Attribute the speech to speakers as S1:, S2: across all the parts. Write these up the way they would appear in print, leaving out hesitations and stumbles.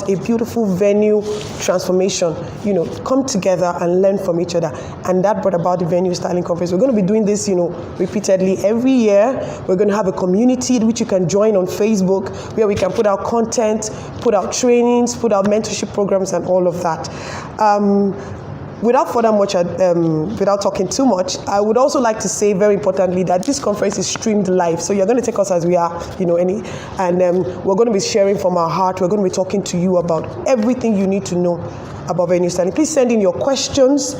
S1: a beautiful venue transformation, come together and learn from each other. And that brought about the Venue Styling Conference. We're going to be doing this, repeatedly every year. We're going to have a community which you can join on Facebook, where we can put out content, put out trainings, put out mentorship programs, and all of that. Without talking too much, I would also like to say very importantly that this conference is streamed live. So you're going to take us as we are, and we're going to be sharing from our heart. We're going to be talking to you about everything you need to know about venue styling. Please send in your questions,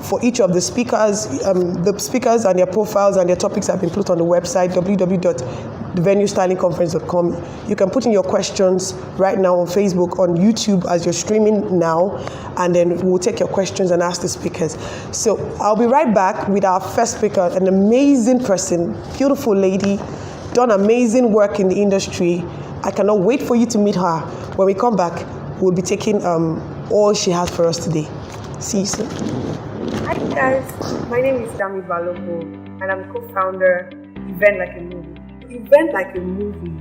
S1: for each of the speakers. The speakers and their profiles and their topics have been put on the website, www.thevenuestylingconference.com. You can put in your questions right now on Facebook, on YouTube as you're streaming now, and then we'll take your questions and ask the speakers. So I'll be right back with our first speaker, an amazing person, beautiful lady, done amazing work in the industry. I cannot wait for you to meet her. When we come back, we'll be taking all she has for us today. See you soon.
S2: Hi guys, my name is Dami Balogo and I'm co-founder Event Like a Movie. Event Like a Movie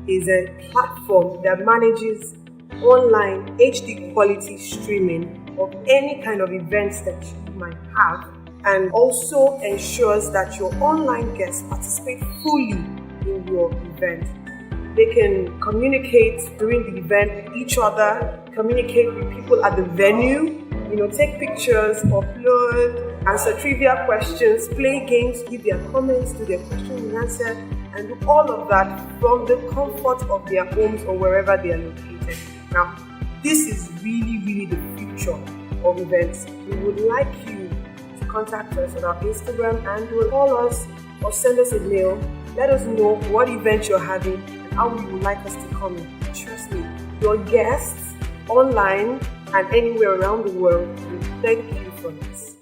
S2: is a platform that manages online HD quality streaming of any kind of events that you might have, and also ensures that your online guests participate fully in your event. They can communicate during the event with each other, communicate with people at the venue, take pictures, upload, answer trivia questions, play games, give their comments, do their question and answer, and do all of that from the comfort of their homes or wherever they are located. Now, this is really, really the future of events. We would like you to contact us on our Instagram and you will call us or send us a mail. Let us know what event you're having and how you would like us to come in. Trust me, your guests online and anywhere around the world will thank you for this.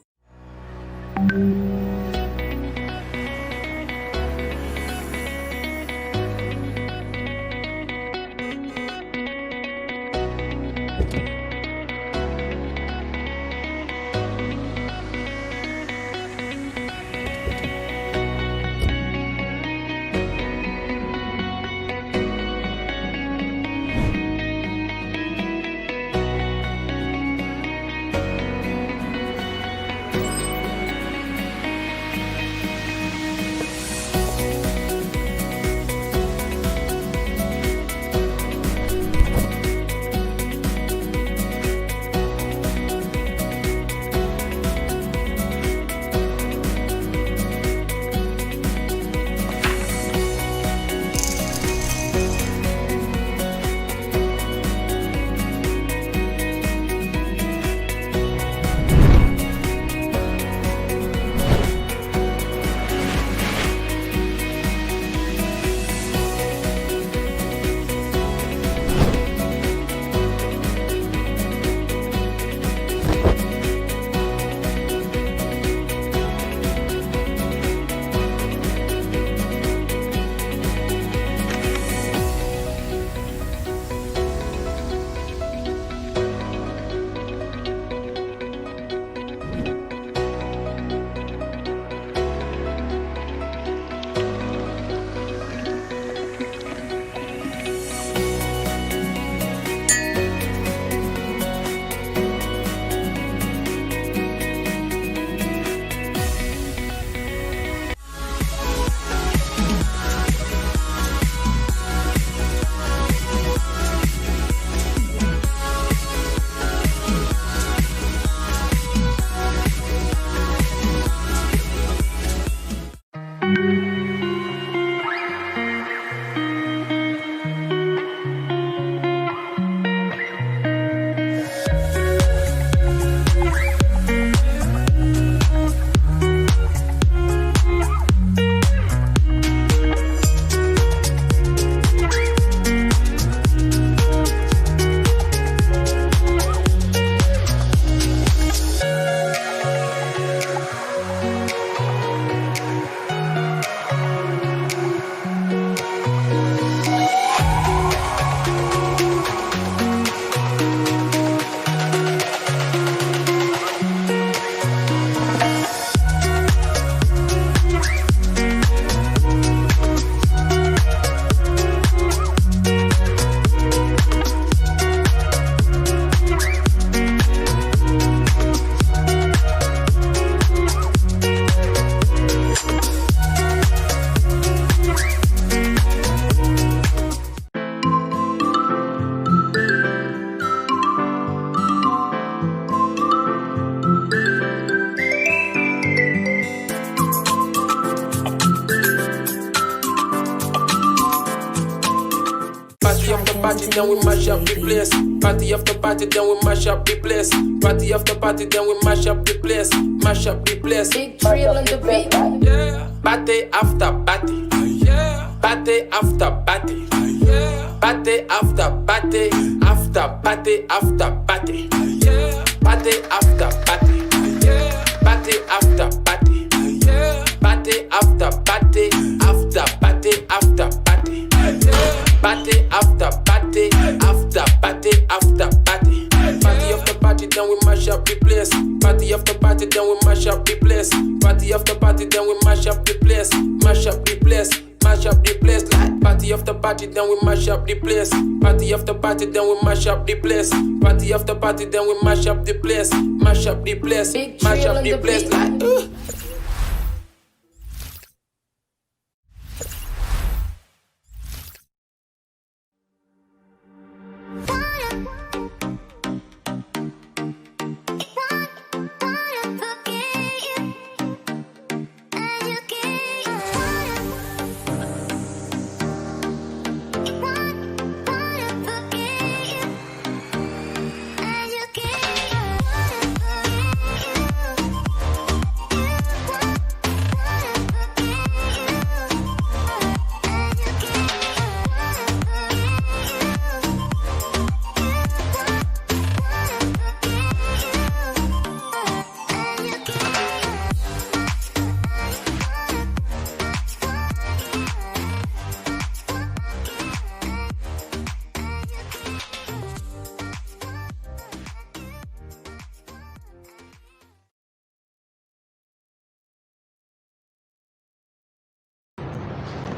S3: then we mash up the place. Party after party, then we mash up the place. Party after party, then we mash up the place. Mash up the place.
S4: Big drill on the beat.
S3: Yeah. Party after party. Yeah. Party after party. Yeah. Party after party. After party after party. Yeah. Party after party. Yeah. Party after party. Yeah. Party after party. After party after party. Yeah. Party after party. After party after party. Party after party, then we mash up the place. Party after party, then we mash up the place. Party after party, then we mash up the place. Mash up the place. Mash up the place like party after party, then we mash up the place. Party after party, then we mash up the place. Party after party, then we mash up the place. Mash up the place.
S4: Big
S3: Mash
S4: drill
S3: up
S4: on
S3: the
S4: the
S3: place
S4: beat.
S3: like.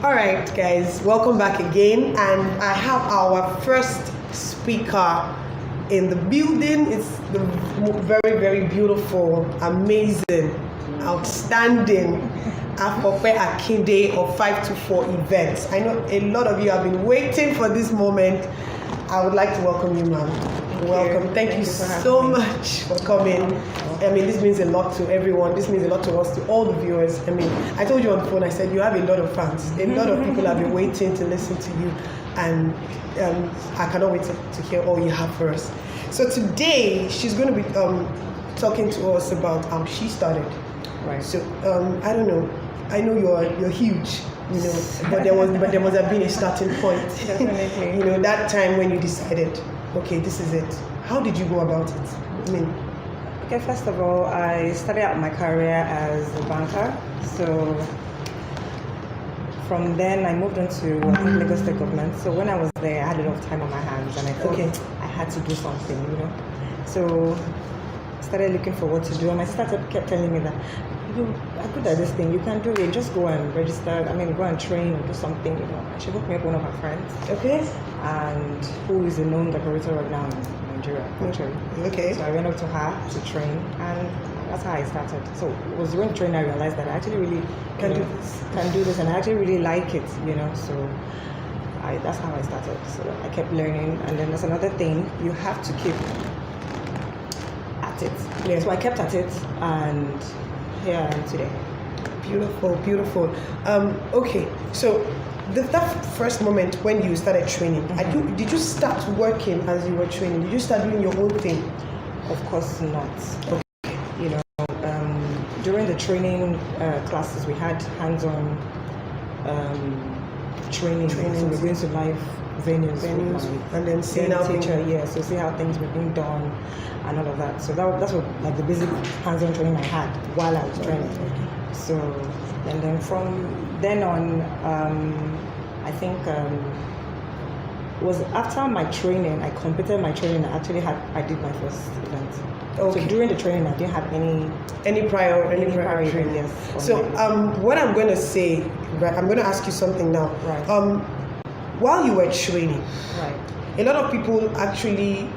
S1: All right, guys, welcome back again. And I have our first speaker in the building. It's the very, very beautiful, amazing, outstanding Afope Akinde of 524 Events. I know a lot of you have been waiting for this moment. I would like to welcome you, ma'am. Welcome. Thank you so much for coming. I mean, this means a lot to everyone. This means a lot to us, to all the viewers. I mean, I told you on the phone, I said, you have a lot of fans. A lot of people have been waiting to listen to you. And I cannot wait to hear all you have for us. So today, she's going to be talking to us about how she started.
S5: Right.
S1: So, I don't know. I know you're huge, you know, but there must have been a starting point.
S5: Definitely.
S1: You know, that time when you decided, okay, this is it. How did you go about it? I mean,
S5: Okay, first of all, I started out my career as a banker. So from then I moved on to Lagos State Government. So when I was there, I had a lot of time on my hands and I thought I had to do something, you know. So I started looking for what to do and my sister kept telling me that you are good at this thing, you can do it, just go and register, go and train or do something, you know. She hooked me up with one of her friends.
S1: okay.
S5: And who is a known decorator right now in Nigeria, actually.
S1: Okay.
S5: So I went up to her to train, and that's how I started. So it was during training I realized that I actually really
S1: Can do this.
S5: and I actually really like it, you know. So that's how I started. So I kept learning, and then there's another thing, you have to keep at it.
S1: Yeah.
S5: So I kept at it, and here I am today.
S1: Beautiful, beautiful. Okay, so that first moment when you started training, did you start working as you were training? Did you start doing your own thing?
S5: Of course not.
S1: Okay.
S5: You know, during the training classes, we had hands-on training. So we're going to live venues
S1: and then seeing how
S5: teacher, so see how things were being done and all of that. So that's what like the basic hands-on training I had while I was training. So and then from then on, I think it was after my training, I completed my training. I did my first event.
S1: Okay.
S5: So during the training, I didn't have
S1: any prior
S5: training. Yes.
S1: So what I'm going to say, right? I'm going to ask you something now.
S5: Right.
S1: While you were training,
S5: Right.
S1: a lot of people actually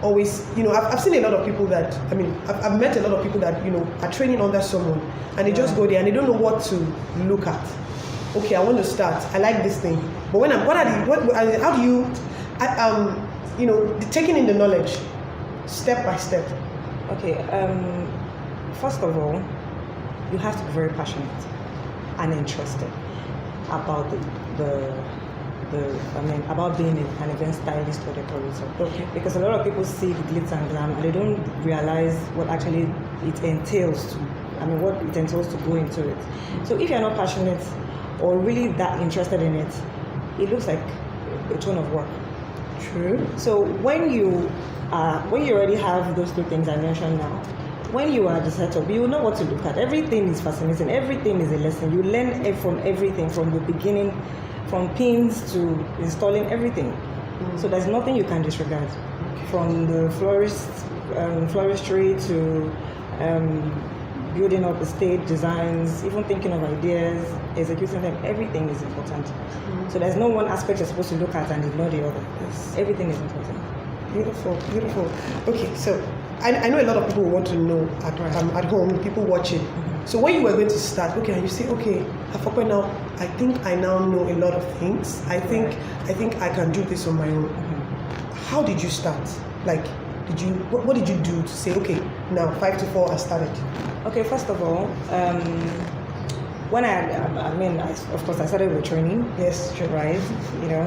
S1: always, you know, I've seen a lot of people that, I've met a lot of people that, you know, are training under someone and they just go there and they don't know what to look at. Okay, I want to start. I like this thing. But how do you, you know, taking in the knowledge, step by step?
S5: Okay. First of all, you have to be very passionate and interested about the about being an event stylist or decorator.
S1: Okay.
S5: Because a lot of people see the glitz and glam and they don't realize what actually it entails what it entails to go into it. So if you're not passionate or really that interested in it, it looks like a ton of work.
S1: True.
S5: So when you already have those two things I mentioned now, when you are the setup, you know what to look at. Everything is fascinating. Everything is a lesson. You learn from everything from the beginning, from pins to installing everything. So there's nothing you can disregard. From the floristry to building up the stage designs, even thinking of ideas, executing them, everything is important. So there's no one aspect you're supposed to look at and ignore the other.
S1: Yes.
S5: Everything is important.
S1: Beautiful, beautiful. Okay, so I know a lot of people want to know at home, people watching. So when you were going to start, okay, and you say, okay, Afokwe now, I think I now know a lot of things. I think I can do this on my own. How did you start? Like, what did you do to say, okay, now 5 to 4 I started?
S5: Okay, first of all, when of course I started with training.
S1: Yes, true.
S5: Right?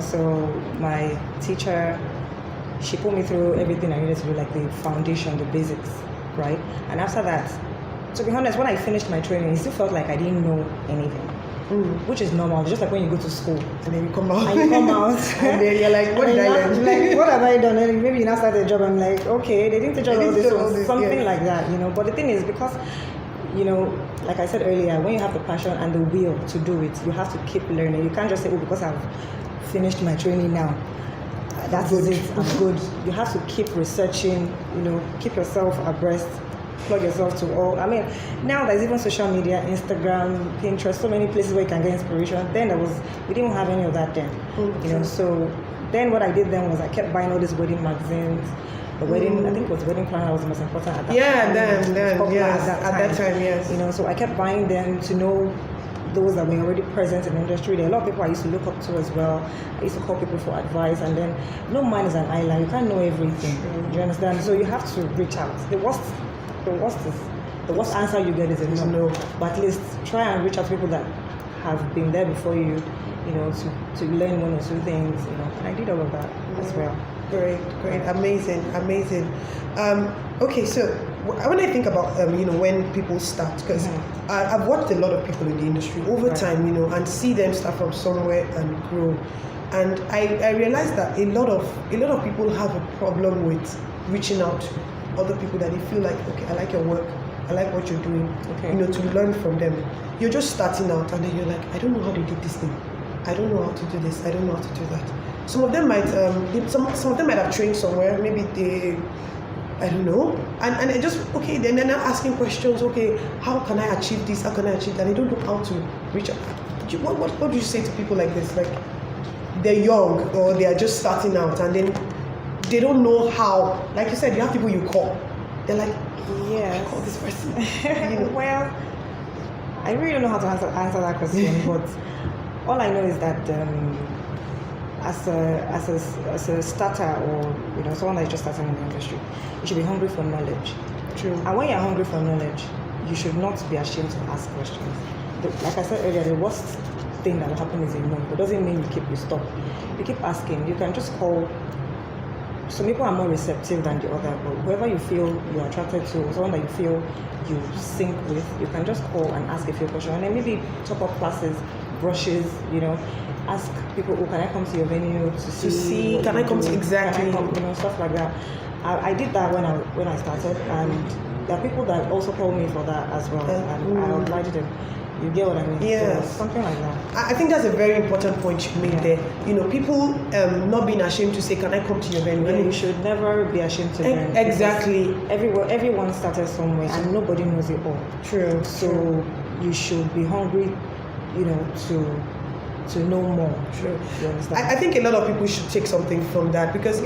S5: So my teacher, she put me through everything I needed to do, like the foundation, the basics, right? And after that, to be honest, when I finished my training, it still felt like I didn't know anything, which is normal. Just like when you go to school.
S1: And then you come out.
S5: And you come out.
S1: And then you're like, what did I learn?
S5: Like, what have I done? And maybe you now start a job, I'm like, okay, they didn't teach us all this, something
S1: yes.
S5: like that, But the thing is, because, like I said earlier, when you have the passion and the will to do it, you have to keep learning. You can't just say, oh, because I've finished my training now, that is it, I'm good. You have to keep researching, keep yourself abreast, plug yourself to all. Now there's even social media, Instagram, Pinterest, so many places where you can get inspiration. Then we didn't have any of that then. So then what I did then was I kept buying all these wedding magazines. The wedding, I think it was Wedding Planner was the most important at that time.
S1: Yeah, then, yes,
S5: at that time,
S1: yes.
S5: So I kept buying them to know those that were already present in the industry. There are a lot of people I used to look up to as well. I used to call people for advice, and then no man is an island. You can't know everything. Do you understand? So you have to reach out. The worst answer you get is a no. But at least try and reach out to people that have been there before you, to learn one or two things, And I did all of that as well.
S1: Great, amazing. Okay, so when I think about when people start, because I've watched a lot of people in the industry over time, and see them start from somewhere and grow, and I realized that a lot of people have a problem with reaching out to other people that they feel like, okay, I like your work, I like what you're doing, to learn from them. You're just starting out, and then you're like, I don't know how they did this thing, I don't know how to do this, I don't know how to do that. Some of them might some of them might have trained somewhere, maybe they, I don't know, and it just, okay, then they're now asking questions, okay, how can I achieve this, how can I achieve that? They don't know how to reach out. What do you say to people like this? Like, they're young or they are just starting out, and then they don't know how, like you said, you have people you call, they're like,
S5: yes,
S1: call this person.
S5: Well, I really don't know how to answer that question, but all I know is that as a starter, or someone that's just starting in the industry, you should be hungry for knowledge.
S1: True.
S5: And when you're hungry for knowledge, you should not be ashamed to ask questions. Like I said earlier, the worst thing that will happen is a no. It doesn't mean you stop. You keep asking. You can just call. Some people are more receptive than the other, but whoever you feel you're attracted to, or someone that you feel you sync with, you can just call and ask a few questions, and then maybe top up classes, brushes, ask people, can I come to your venue to see
S1: can I come to, exactly,
S5: can I come, stuff like that. I did that when I started, and there are people that also call me for that as well, and I obliged them. You get what I mean?
S1: Yes.
S5: So, something like that.
S1: I think that's a very important point you made there. People not being ashamed to say, can I come to your venue?
S5: Yeah, you should never be ashamed to learn.
S1: Exactly.
S5: Everyone started somewhere, and nobody knows it all.
S1: True.
S5: So you should be hungry, to know more.
S1: True.
S5: You understand?
S1: I think a lot of people should take something from that, because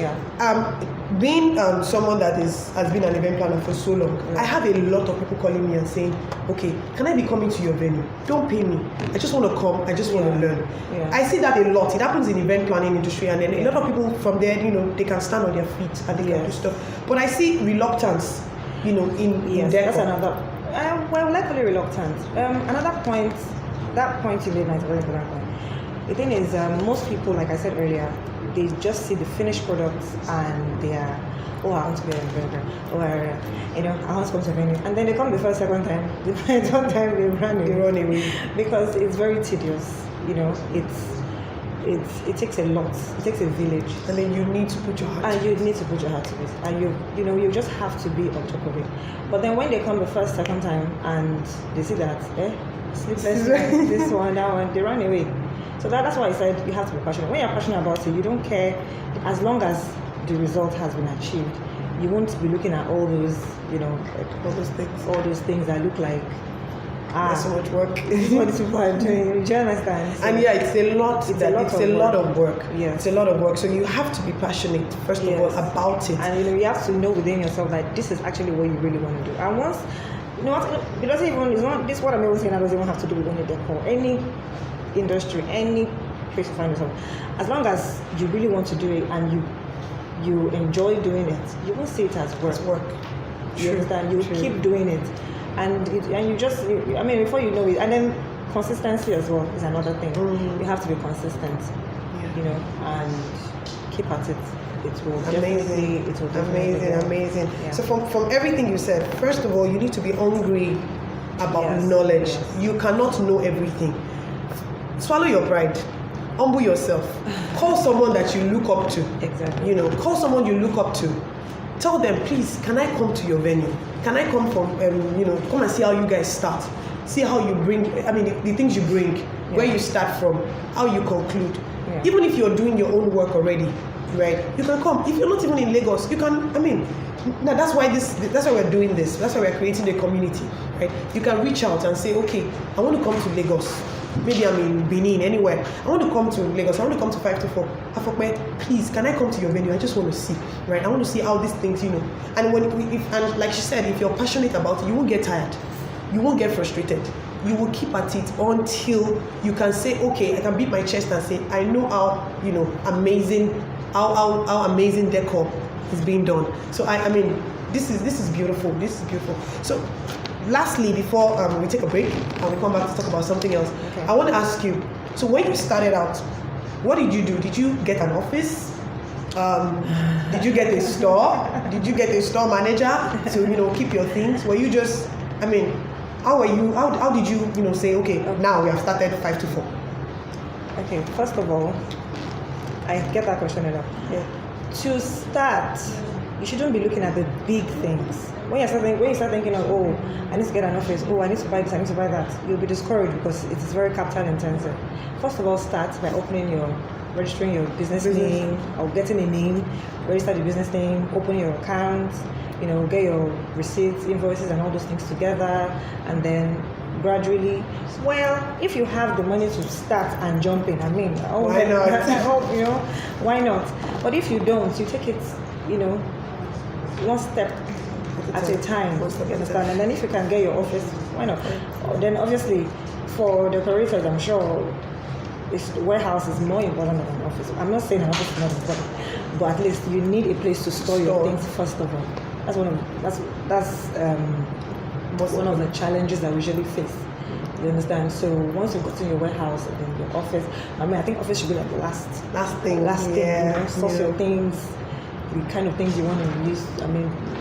S1: being someone that has been an event planner for so long, I have a lot of people calling me and saying, okay, can I be coming to your venue? Don't pay me. I just want to come. I just want to learn.
S5: Yeah.
S1: I see that a lot. It happens in event planning industry, and then a lot of people from there, they can stand on their feet and they can do stuff. But I see reluctance, in
S5: yes,
S1: decor.
S5: that's another. Well, likely reluctant. Another point. That point you made is a very important point. The thing is, most people, like I said earlier, they just see the finished products and they are, oh, I want to be a vendor, or I want to come to a venue, and then they come the first, second time, the third time they run away because it's very tedious. It takes a lot. It takes a village,
S1: And then you need to put your heart.
S5: and you need to put your heart to it, and you just have to be on top of it. But then when they come the first, second time, and they see that, sleepless night, this one, that one, they run away. So that's why I said you have to be passionate. When you're passionate about it, you don't care as long as the result has been achieved. You won't be looking at all those, all those things that look like
S1: There's so much work.
S5: this is what these people are doing. Do you understand? So
S1: And yeah, it's a lot.
S5: It's
S1: It's
S5: a
S1: a
S5: lot
S1: lot
S5: of
S1: of work.
S5: Yes.
S1: It's a lot of work. So you have to be passionate first of all
S5: Yes.
S1: about it.
S5: And you have to know within yourself that this is actually what you really want to do. And once, it doesn't even, it's not, this what I'm even saying, that doesn't even have to do with only decor. Any industry, any place you find yourself, as long as you really want to do it and you enjoy doing it, you won't see it as work.
S1: It's work.
S5: You
S1: True,
S5: understand? You
S1: true.
S5: keep doing it, and I mean, before you know it, and then consistency as well is another thing. You have to be consistent, and keep at it. It will definitely. It will definitely.
S1: Amazing.
S5: Yeah.
S1: So from everything you said, first of all, you need to be hungry about
S5: Yes,
S1: knowledge.
S5: yes.
S1: You cannot know everything. Swallow your pride. Humble yourself. Call someone that you look up to.
S5: Exactly.
S1: Call someone you look up to. Tell them, please, can I come to your venue? Can I come come and see how you guys start? See how you bring, the things you bring, where you start from, how you conclude.
S5: Yeah.
S1: Even if you're doing your own work already, right? You can come. If you're not even in Lagos, you can, now that's why we're doing this. That's why we're creating a community, right? You can reach out and say, okay, I want to come to Lagos. Maybe I'm in Benin, anywhere. I want to come to Lagos. I want to come to 524. Afokpe, please, can I come to your venue? I just want to see, right? I want to see how these things, And and like she said, if you're passionate about it, you won't get tired. You won't get frustrated. You will keep at it until you can say, okay, I can beat my chest and say, I know how, amazing, how amazing decor is being done. So this is beautiful. This is beautiful. So lastly, before we take a break and we come back to talk about something else,
S5: Okay.
S1: I want to ask you, so when you started out, what did you do? Did you get an office? Did you get a store? Did you get a store manager to keep your things? Were you just, how were you? How did you say, okay, now we have started 524?
S5: Okay. First of all, I get that question a lot.
S1: Yeah.
S5: To start, you shouldn't be looking at the big things. When you start thinking of, oh, I need to get an office, oh, I need to buy this, I need to buy that, you'll be discouraged because it is very capital intensive. First of all, start by registering your business name or getting a name, register the business name, open your account, get your receipts, invoices, and all those things together, and then gradually, if you have the money to start and jump in,
S1: Why not?
S5: Why not? But if you don't, you take it, one step at a time.
S1: One step
S5: You
S1: at a
S5: understand?
S1: time.
S5: And then if you can get your office, why not? Then obviously, for decorators, I'm sure the warehouse is more important than an office. I'm not saying an office is not important, but at least you need a place to store your things first of all. That's one of the challenges that we usually face. You understand? So once you've gotten your warehouse and then your office, I think office should be like the last
S1: thing.
S5: source your things, the kind of things you want to use.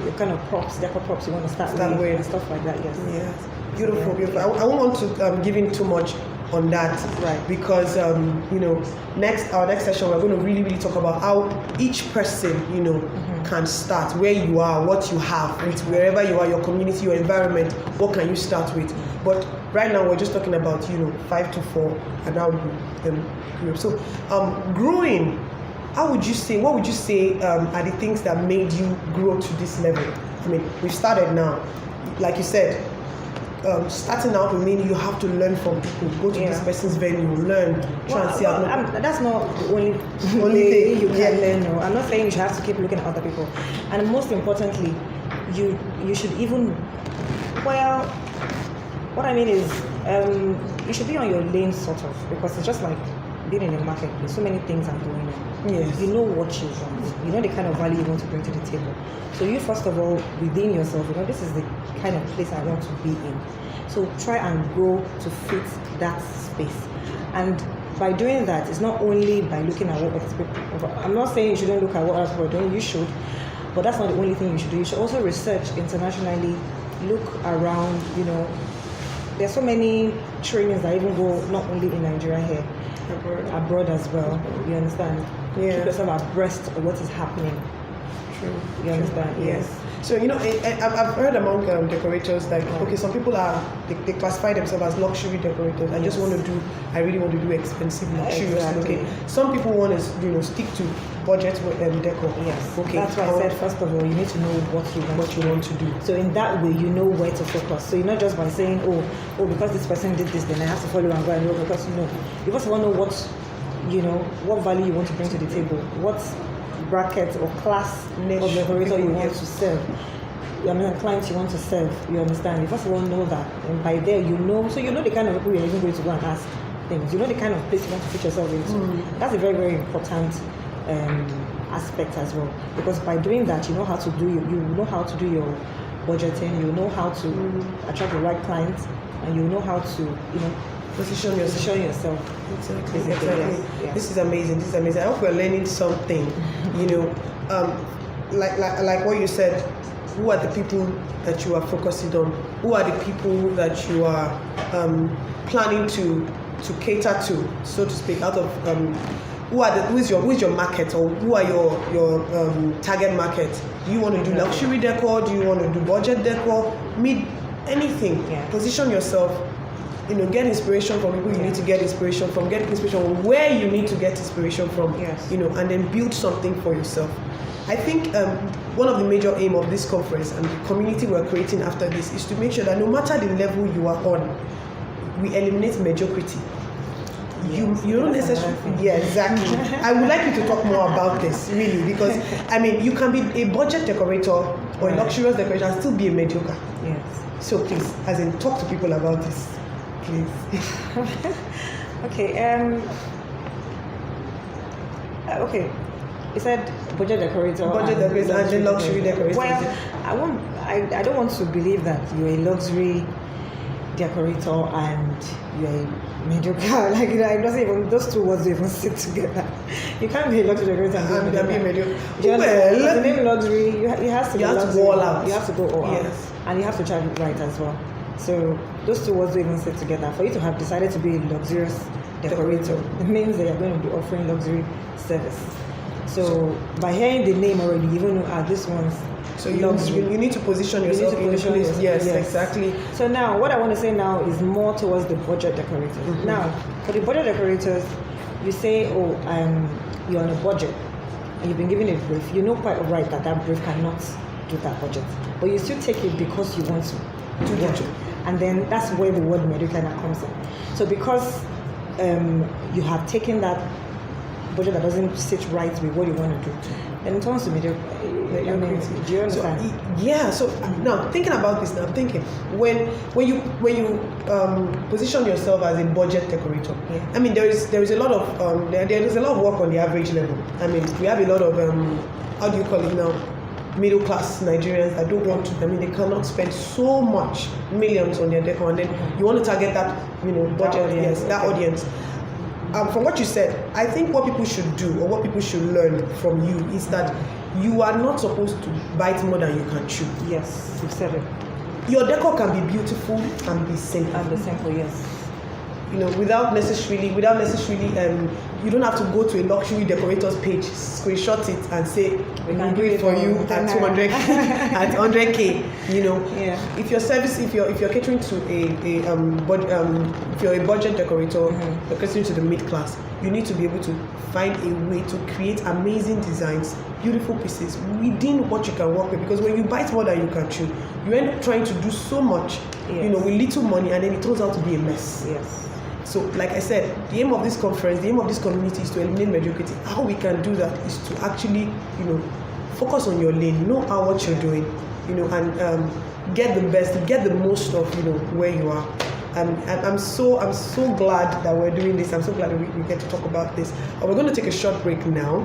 S5: The kind of decor props you want to start with and stuff like that. Yes.
S1: Yes. Beautiful, beautiful. I won't want to give in too much on that,
S5: Right.
S1: Because our next session we're going to really, really talk about how each person, can start where you are, what you have, with wherever you are, your community, your environment. What can you start with? But right now we're just talking about 524 and how you grew up. So growing. What would you say are the things that made you grow to this level? We've started now. Like you said, starting out will mean you have to learn from people. Go to this person's venue, learn, try and see how.
S5: That's not the only
S1: thing
S5: you can learn. No. I'm not saying you have to keep looking at other people. And most importantly, you should even, what I mean is, you should be on your lane sort of, because it's just like being in a marketplace. So many things are going on.
S1: Yes.
S5: You know what you want. You know the kind of value you want to bring to the table. So you first of all, within yourself, this is the kind of place I want to be in. So try and grow to fit that space. And by doing that, it's not only by looking at what other people. I'm not saying you shouldn't look at what other people are doing. You should, but that's not the only thing you should do. You should also research internationally, look around. There's so many trainings that even go not only in Nigeria here, abroad as well. You understand?
S1: Yeah.
S5: Keep yourself abreast of what is happening.
S1: True.
S5: You understand? Yes.
S1: So, I've heard among decorators, like, okay, some people they classify themselves as luxury decorators. I just I really want to do expensive, luxurious
S5: Exactly.
S1: looking. Some people want to, stick to budget decor.
S5: Yes.
S1: Okay.
S5: That's why I said, first of all, you need to know what you want to do. So in that way, you know where to focus. So you're not just by saying, oh, because this person did this, then I have to follow and go and look. Because you first of all know what value you want to bring to the table, what bracket or class of decorator you want to serve. Clients you want to serve, you understand? You first of all know that, and by there so you know the kind of people you're even going to go and ask things. You know the kind of place you want to fit yourself into. That's a very, very important aspect as well, because by doing that, you know how to do your budgeting, you know how to attract the right clients, and you know how to
S1: Position yourself. Exactly.
S5: Yes.
S1: This is amazing. I hope we're learning something. Like what you said. Who are the people that you are focusing on? Who are the people that you are planning to cater to, so to speak? Out of who is your market, or who are your target market? Do you want to do luxury decor? Do you want to do budget decor? Anything.
S5: Yeah.
S1: Position yourself. Get inspiration from people you need to get inspiration from. Get inspiration from where you need to get inspiration from.
S5: Yes.
S1: And then build something for yourself. I think one of the major aim of this conference and the community we're creating after this is to make sure that no matter the level you are on, we eliminate mediocrity.
S5: Yes,
S1: you don't necessarily. Yeah, exactly. I would like you to talk more about this, really, because you can be a budget decorator or a luxurious decorator and still be a mediocre.
S5: Yes.
S1: So please, talk to people about this. Please.
S5: Okay. Okay. You said budget decorator.
S1: Budget decorator and then luxury decorator.
S5: Well, I don't want to believe that you're a luxury decorator and you're a mediocre. It doesn't even, those two words don't even sit together. You can't be a luxury decorator and be a mediocre.
S1: Well,
S5: the name luxury, you have to
S1: go all out.
S5: You have to go all out.
S1: Yes.
S5: And you have to charge it right as well. So those two words don't even sit together. For you to have decided to be a luxurious decorator, it means that you're going to be offering luxury service. So by hearing the name already, you even know this one's
S1: so you need to position yourself in the place. Yes, exactly.
S5: So now what I want to say now is more towards the budget decorators. Mm-hmm. Now, for the budget decorators, you say, you're on a budget and you've been given a brief. You know quite right that brief cannot do that budget, but you still take it because you want to do that. And then that's where the word mediocre comes in. So because you have taken that budget that doesn't sit right with what you want to do, then it turns to mediocre. Do you understand?
S1: So now thinking about this, I'm thinking when you position yourself as a budget decorator, there is a lot of there is a lot of work on the average level. We have a lot of how do you call it now, middle class Nigerians that don't want to. They cannot spend so much millions on their decor, and then you want to target that budget, that audience. From what you said, I think what people should do or what people should learn from you is that you are not supposed to bite more than you can chew.
S5: Yes, you've said it.
S1: Your decor can be beautiful and be simple.
S5: Yes.
S1: Without necessarily, you don't have to go to a luxury decorator's page, screenshot it, and say we can do it for you at 200, at 100K. If your service, if you're catering to if you're a budget decorator, you're catering to the mid class, you need to be able to find a way to create amazing designs, beautiful pieces within what you can work with. Because when you bite more than you can chew, you end up trying to do so much, with little money, and then it turns out to be a mess.
S5: Yes.
S1: So, like I said, the aim of this conference, the aim of this community is to eliminate mediocrity. How we can do that is to actually, focus on your lane, know what you're doing, and get the best, get the most of, where you are. And I'm so glad that we're doing this. I'm so glad that we get to talk about this. We're going to take a short break now.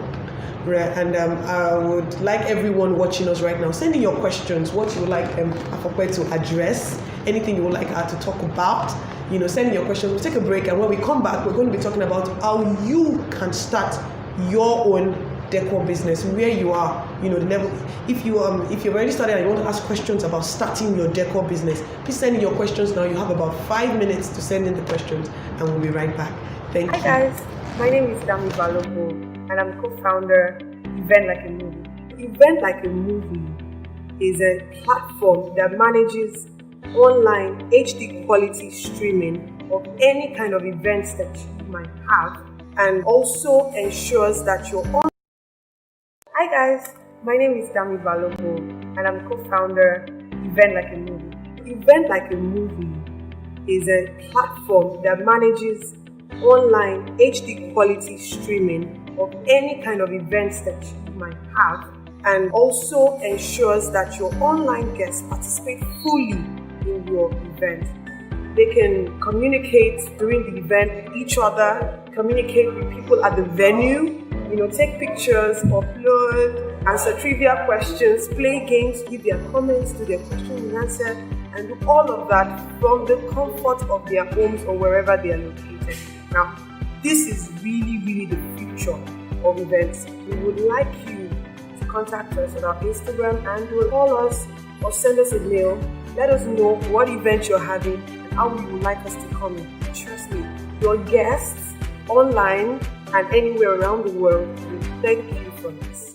S1: Right, and I would like everyone watching us right now, send in your questions, what you would like Afokwe to address, anything you would like her to talk about. Send in your questions. We'll take a break, and when we come back, we're going to be talking about how you can start your own decor business, where you are, the level. If you've already started and you want to ask questions about starting your decor business, please send in your questions now. You have about 5 minutes to send in the questions, and we'll be right back. Thank you.
S2: Hi guys, my name is Dami Balogo, and I'm co-founder Event Like a Movie. Event Like a Movie is a platform that manages online HD quality streaming of any kind of events that you might have, and also ensures that you're on. Hi guys, my name is Dami Balogo, and I'm co-founder Event Like a Movie. Event Like a Movie is a platform that manages online HD quality streaming of any kind of events that you might have, and also ensures that your online guests participate fully in your event. They can communicate during the event with each other, communicate with people at the venue, take pictures, upload, answer trivia questions, play games, give their comments, do their question and answer, and do all of that from the comfort of their homes or wherever they are located. Now, this is really, really the future of events. We would like you to contact us on our Instagram and call us or send us a mail. Let us know what event you're having and how you would like us to come in. Trust me, your guests online and anywhere around the world will thank you for this.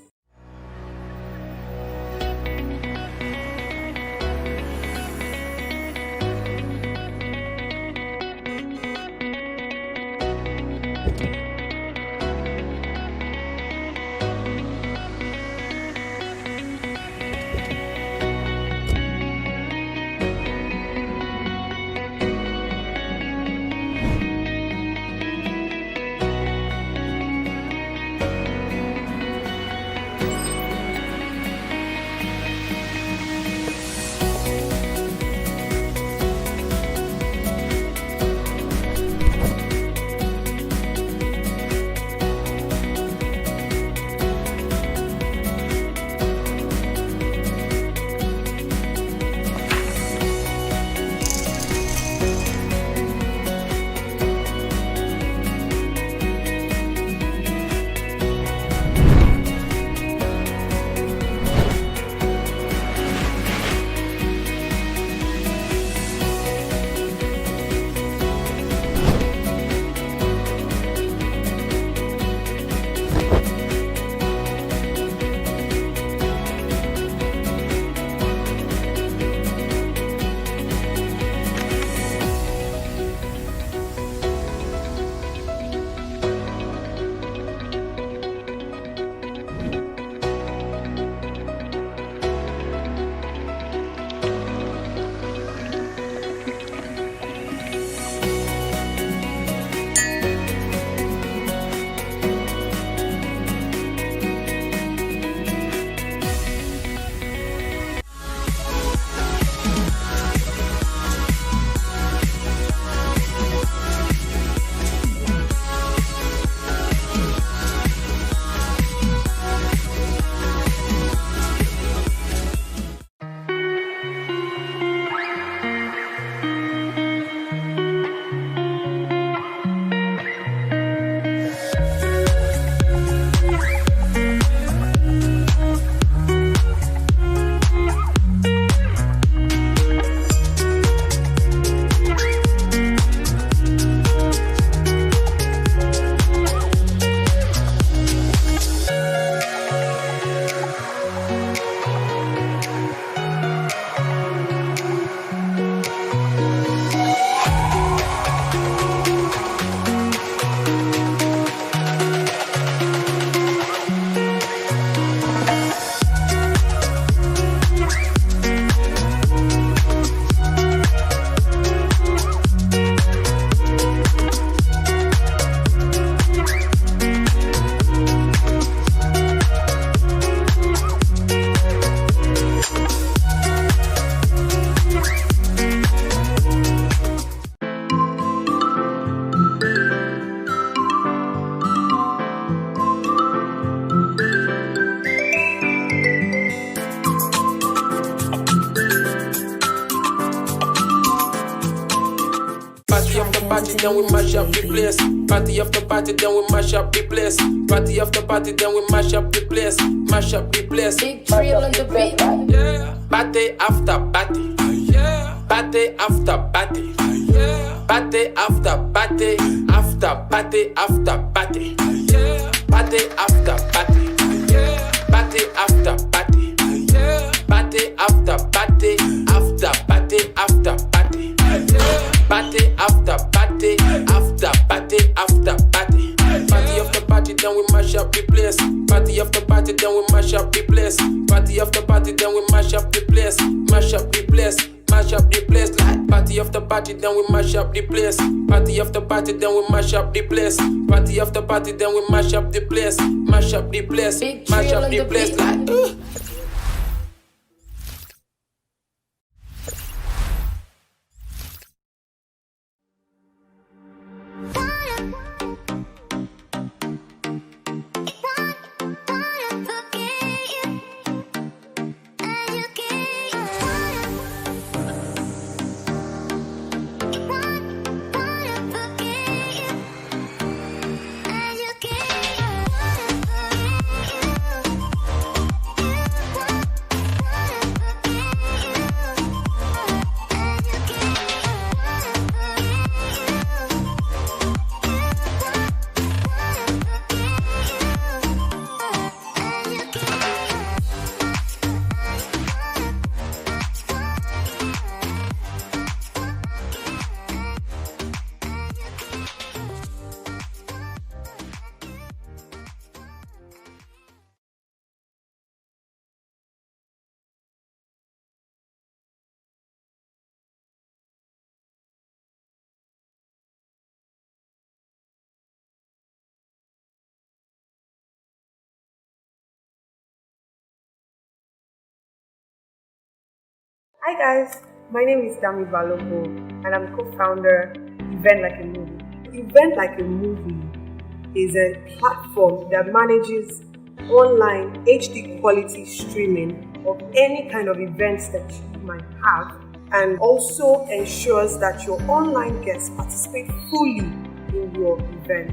S3: party, then we mash up the place. Party after party, then we mash up the place. Party after party, then we mash up the place. Mash up the place.
S4: Big drill on the beat.
S3: Yeah. Party after party. Yeah. Party after party. Yeah. Party after party. After party after party. Yeah. Party after party. Yeah. Party after party. Yeah. Party after party. After party after party. Yeah. Party after party. After party after party. Party after party, then we mash up the place. Party after party, then we mash up the place. Party after party, then we mash up the place. Mash up the place. Mash up the place like party after party, then we mash up the place. Party after party, then we mash up the place. Party after party, then we mash up the place. Mash up the place.
S4: Big
S3: Mash
S4: drill
S3: up
S4: on
S3: the
S4: the
S3: place
S4: beat.
S3: like.
S2: Hi guys, my name is Dami Balobo and I'm co-founder Event Like a Movie. Event Like a Movie is a platform that manages online HD quality streaming of any kind of events that you might have and also ensures that your online guests participate fully in your event.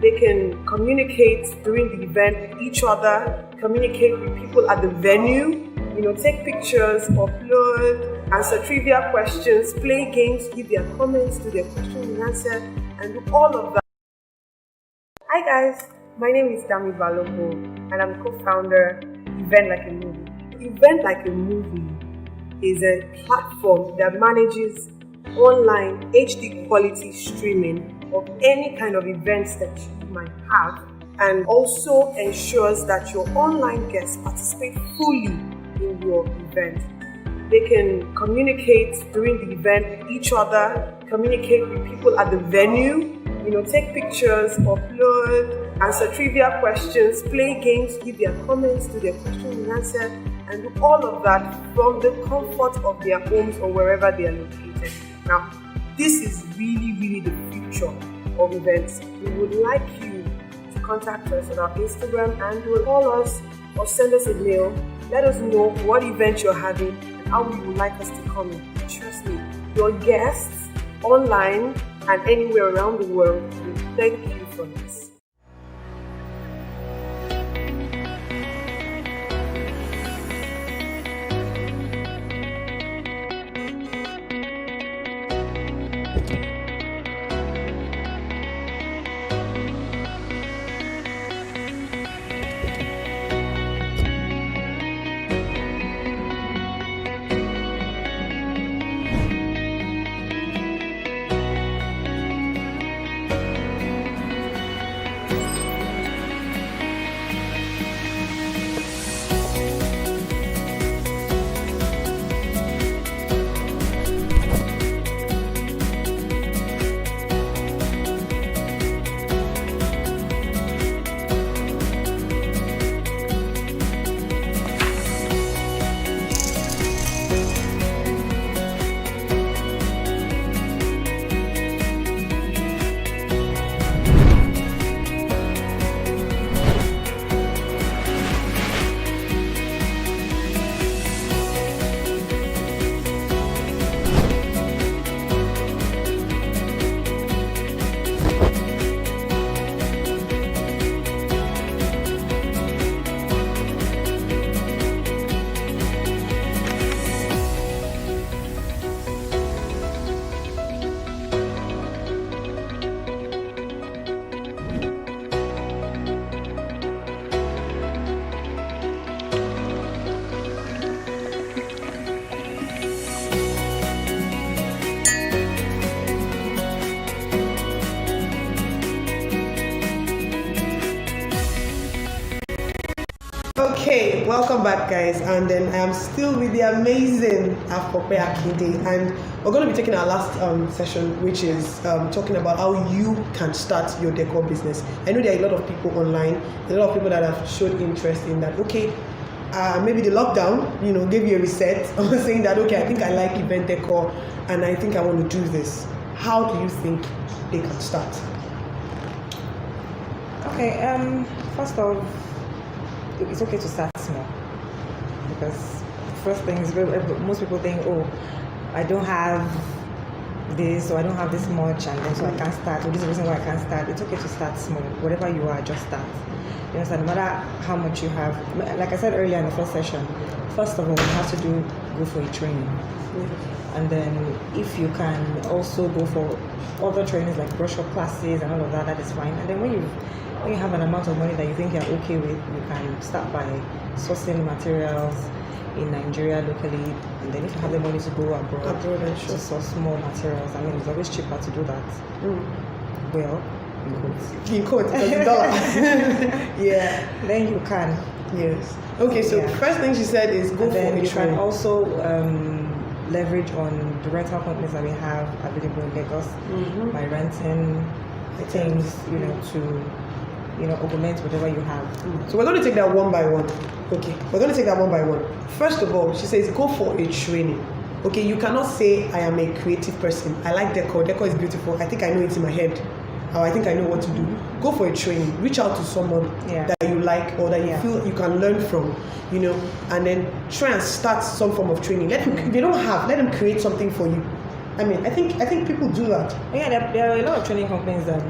S2: They can communicate during the event with each other, communicate with people at the venue, take pictures, upload, answer trivia questions, play games, give their comments to their questions and answers, and do all of that. Hi guys, my name is Dami Balobo and I'm co-founder Event Like a Movie. Event Like a Movie is a platform that manages online HD quality streaming of any kind of events that you might have and also ensures that your online guests participate fully in your event. They can communicate during the event with each other, communicate with people at the venue, take pictures, upload, answer trivia questions, play games, give their comments to their questions and answers, and do all of that from the comfort of their homes or wherever they are located. Now, this is really the future of events. We would like you to contact us on our Instagram and call us or send us a mail. Let us know what event you're having and how you would like us to come in. Trust me, your guests online and anywhere around the world will thank you for this.
S1: welcome back, guys. And then I am still with the amazing Afope Akinde, and we're going to be taking our last session, which is talking about how you can start your decor business. I know there are a lot of people online, a lot of people that have shown interest in that. Okay, maybe the lockdown, gave you a reset on saying that, okay, I think I like event decor, and I think I want to do this. How do you think they can start?
S5: Okay, first off, it's okay to start small, because first thing is most people think, oh, I don't have this, or I don't have this much, and then so I can't start, or this is the reason why I can't start. It's okay to start small. Whatever you are, just start. You understand? No matter how much you have, like I said earlier in the first session, first of all, you have to go for a training. And then if you can also go for other trainings like brushwork classes and all of that, that is fine. And then when you have an amount of money that you think you're okay with, you can start by sourcing materials in Nigeria locally, and then if you have the money to go abroad to source more materials, I mean, it's always cheaper to do that. Well,
S1: in quotes, because the dollar. Yeah.
S5: Then you can.
S1: Yes. Okay, so first thing she said is go for a
S5: you
S1: training.
S5: can also leverage on the rental companies that we have available in Lagos by renting things, to augment whatever you have.
S1: So we're going to take that one by one. Okay, we're going to take that one by one. First of all, she says go for a training. Okay, you cannot say I am a creative person. I like decor. Decor is beautiful. I think I know it in my head. Or I think I know what to do. Go for a training. Reach out to someone that you like or that you feel you can learn from, and then try and start some form of training. If they don't have, let them create something for you. I mean, I think people do that.
S5: Yeah, there are a lot of training companies that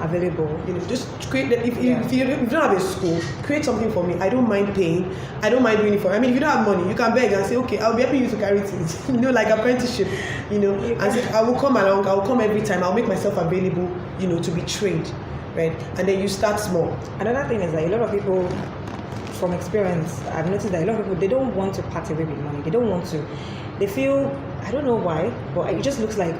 S5: available.
S1: Just create that. If you don't have a school, create something for me. I don't mind paying. I don't mind doing it for. I mean, if you don't have money, you can beg and say, okay, I'll be helping you to carry things. Like apprenticeship. And say, I will come along. I will come every time. I'll make myself available. To be trained, right? And then you start small.
S5: Another thing is that a lot of people, from experience, I've noticed that a lot of people, they don't want to part away with money. They don't want to. They feel, I don't know why, but it just looks like,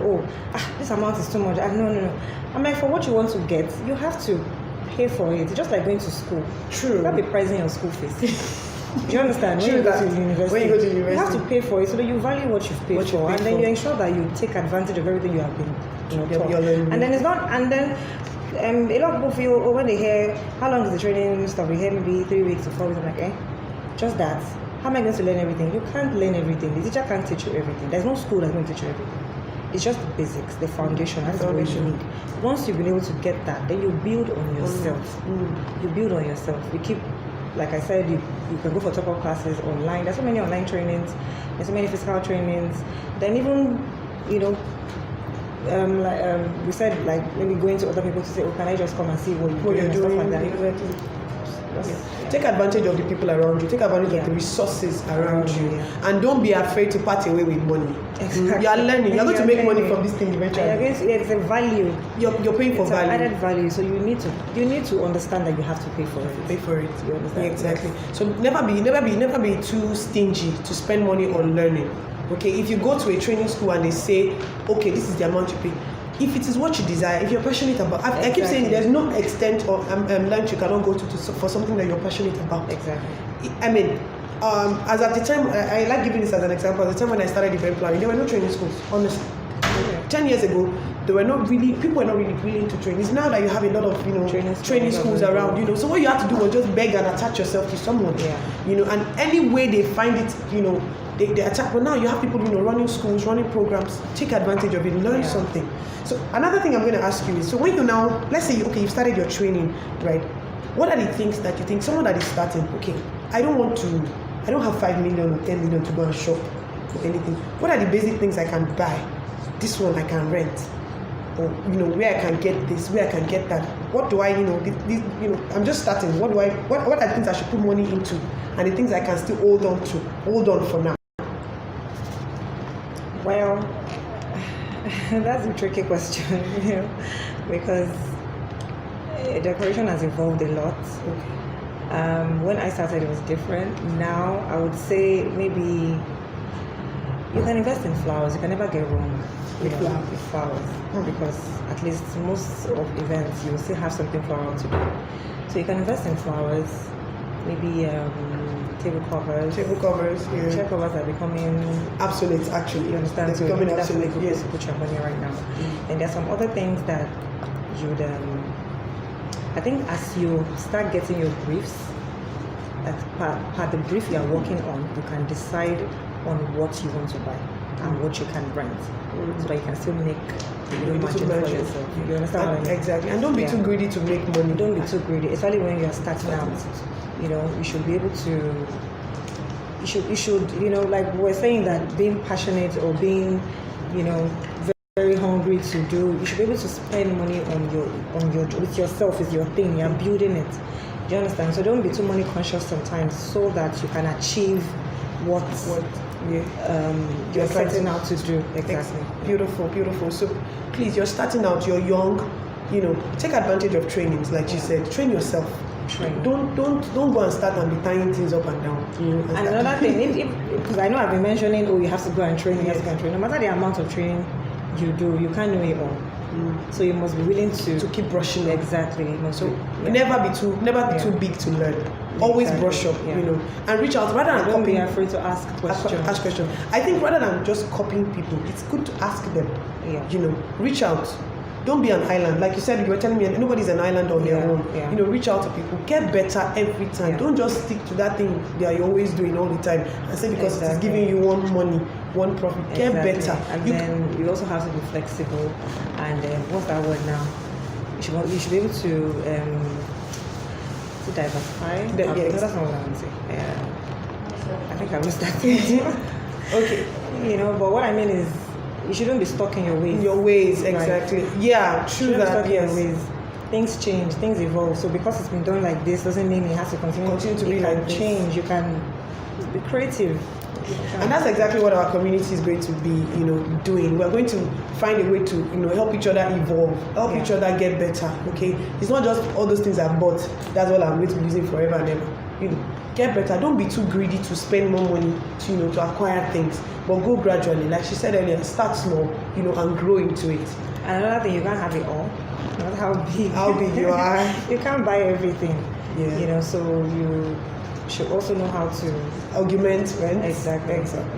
S5: this amount is too much. No. I'm like, for what you want to get, you have to pay for it. It's just like going to school.
S1: True.
S5: You can't be pricing your school fees. Do you understand?
S1: When you go to university,
S5: you have to pay for it so that you value what you've paid for, and then you ensure that you take advantage of everything you have been taught. And then it's not, and then a lot of people feel, when they hear, how long is the training stuff? We hear maybe 3 weeks or 4 weeks. I'm like, just that. How am I going to learn everything? You can't learn everything. The teacher can't teach you everything. There's no school that's going to teach you everything. It's just the basics, the foundation. That's what you need. Once you've been able to get that, then you build on yourself. You build on yourself. You keep, like I said, you can go for top-up classes online. There's so many online trainings. There's so many physical trainings. Then even, we said, like, maybe going to other people to say, oh, can I just come and see what you're doing and stuff like that.
S1: Take advantage of the people around you. Take advantage of the resources around you, and don't be afraid to part away with money.
S5: Exactly.
S1: You are learning. You're going to make money from this thing eventually.
S5: It's a value.
S1: You're paying for value.
S5: Added value. So you need to understand that you have to pay for it.
S1: Pay for it.
S5: You understand?
S1: Exactly. So never be too stingy to spend money on learning. Okay, if you go to a training school and they say, okay, this is the amount you pay. If it is what you desire, if you're passionate about, I keep saying there's no extent of lunch you cannot go to for something that you're passionate about.
S5: Exactly.
S1: I mean, as at the time, I like giving this as an example. At the time when I started event planning, there were no training schools, honestly. 10 years ago, people were not really willing to train. It's now that you have a lot of training schools around. So what you have to do was just beg and attach yourself to someone. And any way they find it, they attack. But now you have people running schools, running programs. Take advantage of it, learn something. So another thing I'm going to ask you is, so when you now, let's say you've started your training, right? What are the things that you think someone that is starting, okay, I don't have 5 million or 10 million to go and shop or anything. What are the basic things I can buy? This one I can rent, or where I can get this, where I can get that. What do I, I'm just starting. What are the things I should put money into, and the things I can still hold on for now?
S5: Well, that's a tricky question, because decoration has evolved a lot. When I started, it was different. Now, I would say maybe you can invest in flowers. You can never get wrong with flowers, because at least most of events you will still have something floral to do. So you can invest in flowers. maybe table covers.
S1: Table covers, yeah.
S5: Chair covers are becoming
S1: Absolute, actually.
S5: you understand.
S1: They're becoming
S5: that's
S1: absolute,
S5: where you
S1: yes.
S5: put your money right now. And there's some other things that you'd I think as you start getting your briefs, as part the brief you are working on, you can decide on what you want to buy and what you can rent, so that you can still make a little margin for yourself. You understand what I mean?
S1: Exactly. And don't be
S5: Yeah.
S1: too greedy to make money.
S5: Don't be too greedy, especially when you're starting out. You know, you should be able to. You should, you know, like we're saying that being passionate or being, you know, very hungry to do. You should be able to spend money on your with yourself is your thing. You're building it. Do you understand? So don't be too money conscious sometimes, so that you can achieve what you're setting out to do. Exactly.
S1: Beautiful, beautiful. So please, you're starting out, you're young, you know, take advantage of trainings, like you said. Train yourself.
S5: Train.
S1: Don't go and start and be tying things up and down. You know,
S5: And another thing, because I know I've been mentioning, oh, you have to go and train, you have to go and train. No matter the amount of training you do, you can't know it all. So you must be willing to
S1: keep brushing up.
S5: Exactly. You must
S1: So
S5: yeah.
S1: never be too big to learn. Always
S5: Exactly,
S1: brush up,
S5: yeah.
S1: you know, and reach out rather than
S5: Don't be
S1: copying.
S5: afraid to ask questions.
S1: Ask questions. I think rather than just copying people, it's good to ask them.
S5: Yeah.
S1: You know, reach out. Don't be an island. Like you said, you were telling me nobody's an island on their
S5: Yeah,
S1: own.
S5: yeah.
S1: You know, reach out to people. Get better every time.
S5: Yeah.
S1: Don't just stick to that thing that you're always doing all the time and say because it is
S5: Exactly.
S1: giving you one money, one profit. Get
S5: Exactly.
S1: better.
S5: And
S1: You
S5: then you also have to be flexible. And what's that word now? You should be able to diversify.
S1: Yeah,
S5: No, that's not what I want to say. I think I missed that thing.
S1: okay.
S5: You know, but what I mean is, you shouldn't be stuck in your ways.
S1: In your ways,
S5: Right.
S1: exactly. Yeah,
S5: You
S1: true
S5: shouldn't be
S1: that.
S5: stuck in your
S1: Yes.
S5: ways. Things change, things evolve. So because it's been done like this, doesn't mean it has to continue.
S1: Continue to
S5: It
S1: be
S5: can
S1: like this.
S5: change. You can be creative.
S1: And that's exactly what our community is going to be, you know, doing. We're going to find a way to, you know, help each other evolve, help each other get better. Okay, it's not just all those things I bought. That's all I'm going to be using forever and ever. You know, get better. Don't be too greedy to spend more money to, you know, to acquire things. But go gradually. Like she said earlier, start small, you know, and grow into it.
S5: And another thing, you can't have it all. No matter how big
S1: you are.
S5: you can't buy everything.
S1: Yeah.
S5: You know, so you should also know how to
S1: Augment rent.
S5: exactly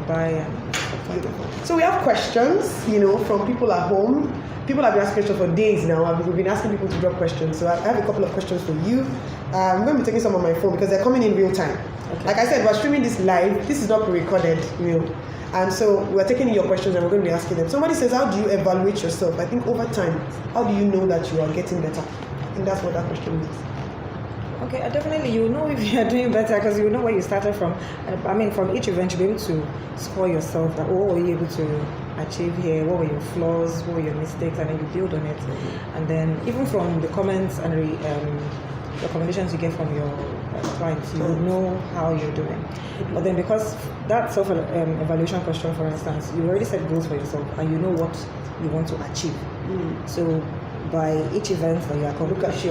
S5: buy and
S1: So we have questions, you know, from people at home. People have been asking questions for days now, and we've been asking people to drop questions. So I have a couple of questions for you. I'm going to be taking some on my phone because they're coming in real time.
S5: Okay.
S1: Like I said, we're streaming this live. This is not pre-recorded, you know. And so we're taking in your questions and we're going to be asking them. Somebody says, how do you evaluate yourself? I think over time, how do you know that you are getting better? I think that's what that question means.
S5: Okay, definitely you know if you're doing better because you know where you started from. I mean, from each event, you'll be able to score yourself. Like, what were you able to achieve here? What were your flaws? What were your mistakes? And then you build on it. And then even from the comments and recommendations you get from your clients, you would know how you're doing. But then because that self-evaluation question, for instance, you already set goals for yourself and you know what you want to achieve. So by each event that you are
S1: Look at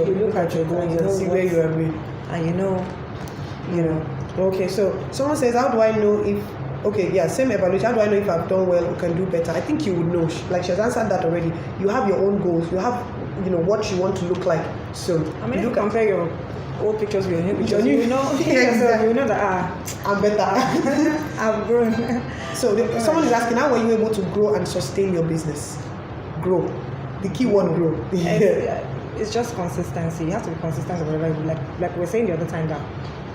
S1: your
S5: goals
S1: goals and see where you are with.
S5: and you know.
S1: Okay, so someone says, how do I know if, okay, yeah, same evaluation. How do I know if I've done well or can do better? I think you would know. Like she has answered that already. You have your own goals. You have, you know, what you want to look like. So
S5: I mean, if you
S1: look at,
S5: compare your old pictures with your new pictures,
S1: new-
S5: you know,
S1: Yeah, exactly.
S5: you know that
S1: I'm better.
S5: I've grown.
S1: So someone is asking, how were you able to grow and sustain your business? Grow. The key word, grow.
S5: It's just consistency. You have to be consistent with whatever you do. Like we were saying the other time that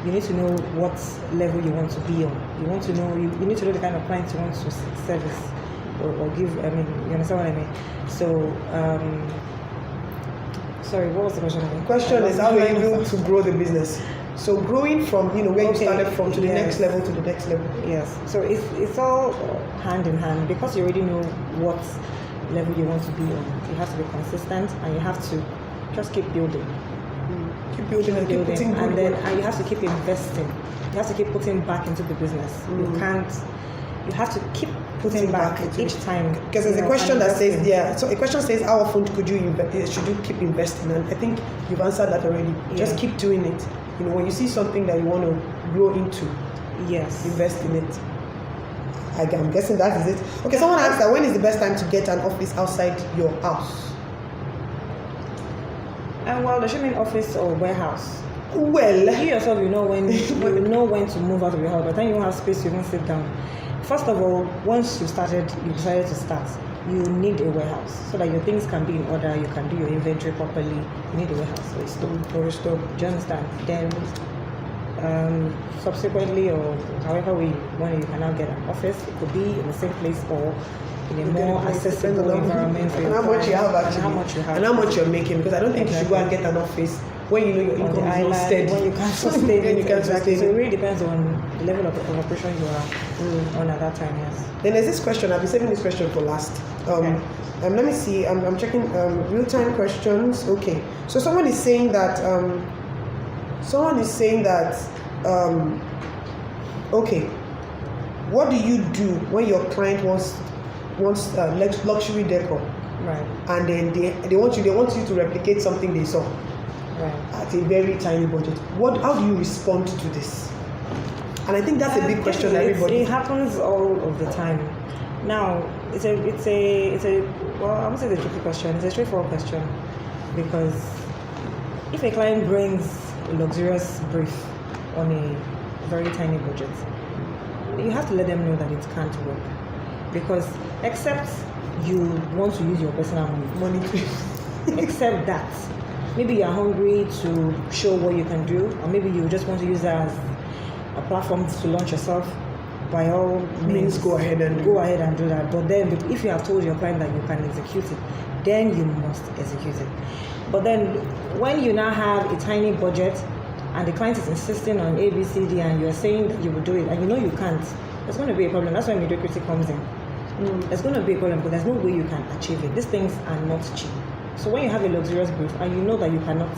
S5: you need to know what level you want to be on. You want to know, you need to know the kind of clients you want to service or give. I mean, you understand what I mean? So, sorry, what was the question again?
S1: Question is, how were you able to grow the business? So growing from, you know, where you started from to the next level to the next level.
S5: Yes. So it's all hand in hand because you already know what level you want to be on. You have to be consistent and you have to just keep building.
S1: Keep building and keep putting
S5: and
S1: good
S5: then
S1: work.
S5: and you have to keep investing. You have to keep putting back into the business. You have to keep putting back
S1: into
S5: each
S1: it.
S5: time.
S1: Because there's a question that says, yeah, so a question says, how often should you keep investing? And I think you've answered that already. Just keep doing it. You know, when you see something that you want to grow into,
S5: Yes.
S1: invest in it. I'm guessing that is it. Okay, someone asked that when is the best time to get an office outside your house?
S5: And well, does she mean office or warehouse?
S1: Well,
S5: You yourself, you know when to move out of your house. By the time you don't have space to even sit down. First of all, once you decided to start, you need a warehouse so that your things can be in order. You can do your inventory properly. You need a warehouse or a store. Do you understand? Then, subsequently, or however you can now get an office. It could be in the same place or in a more accessible environment for
S1: and
S5: your
S1: how much you have
S5: clients,
S1: actually,
S5: and how much you have,
S1: and how much you're making. Because I don't think you should go and get an office when you know your
S5: on
S1: income
S5: the
S1: is not
S5: island,
S1: steady.
S5: when you can't sustain it.
S1: When you can't
S5: Exactly.
S1: sustain
S5: So it
S1: it.
S5: really depends on the level of operation you are on at that time. Yes.
S1: Then there's this question. I've been saving this question for last.
S5: Okay.
S1: Let me see. I'm checking real-time questions. Okay. So someone is saying that. Okay. What do you do when your client wants luxury decor,
S5: Right.
S1: and then they want you to replicate something they saw
S5: Right.
S1: at a very tiny budget? How do you respond to this? And I think that's a big question that everybody.
S5: It happens all of the time. Now, it's a well, I won't say it's a tricky question. It's a straightforward question, because if a client brings a luxurious brief on a very tiny budget, you have to let them know that it can't work, because except you want to use your personal money, except that maybe you're hungry to show what you can do, or maybe you just want to use that as a platform to launch yourself, by all means
S1: go ahead and
S5: do that. But then if you have told your client that you can execute it, then you must execute it. But then when you now have a tiny budget and the client is insisting on A, B, C, D, and you're saying that you will do it and you know you can't, there's going to be a problem. That's why mediocrity comes in. There's going to be a problem, but there's no way you can achieve it. These things are not cheap. So when you have a luxurious brief and you know that you cannot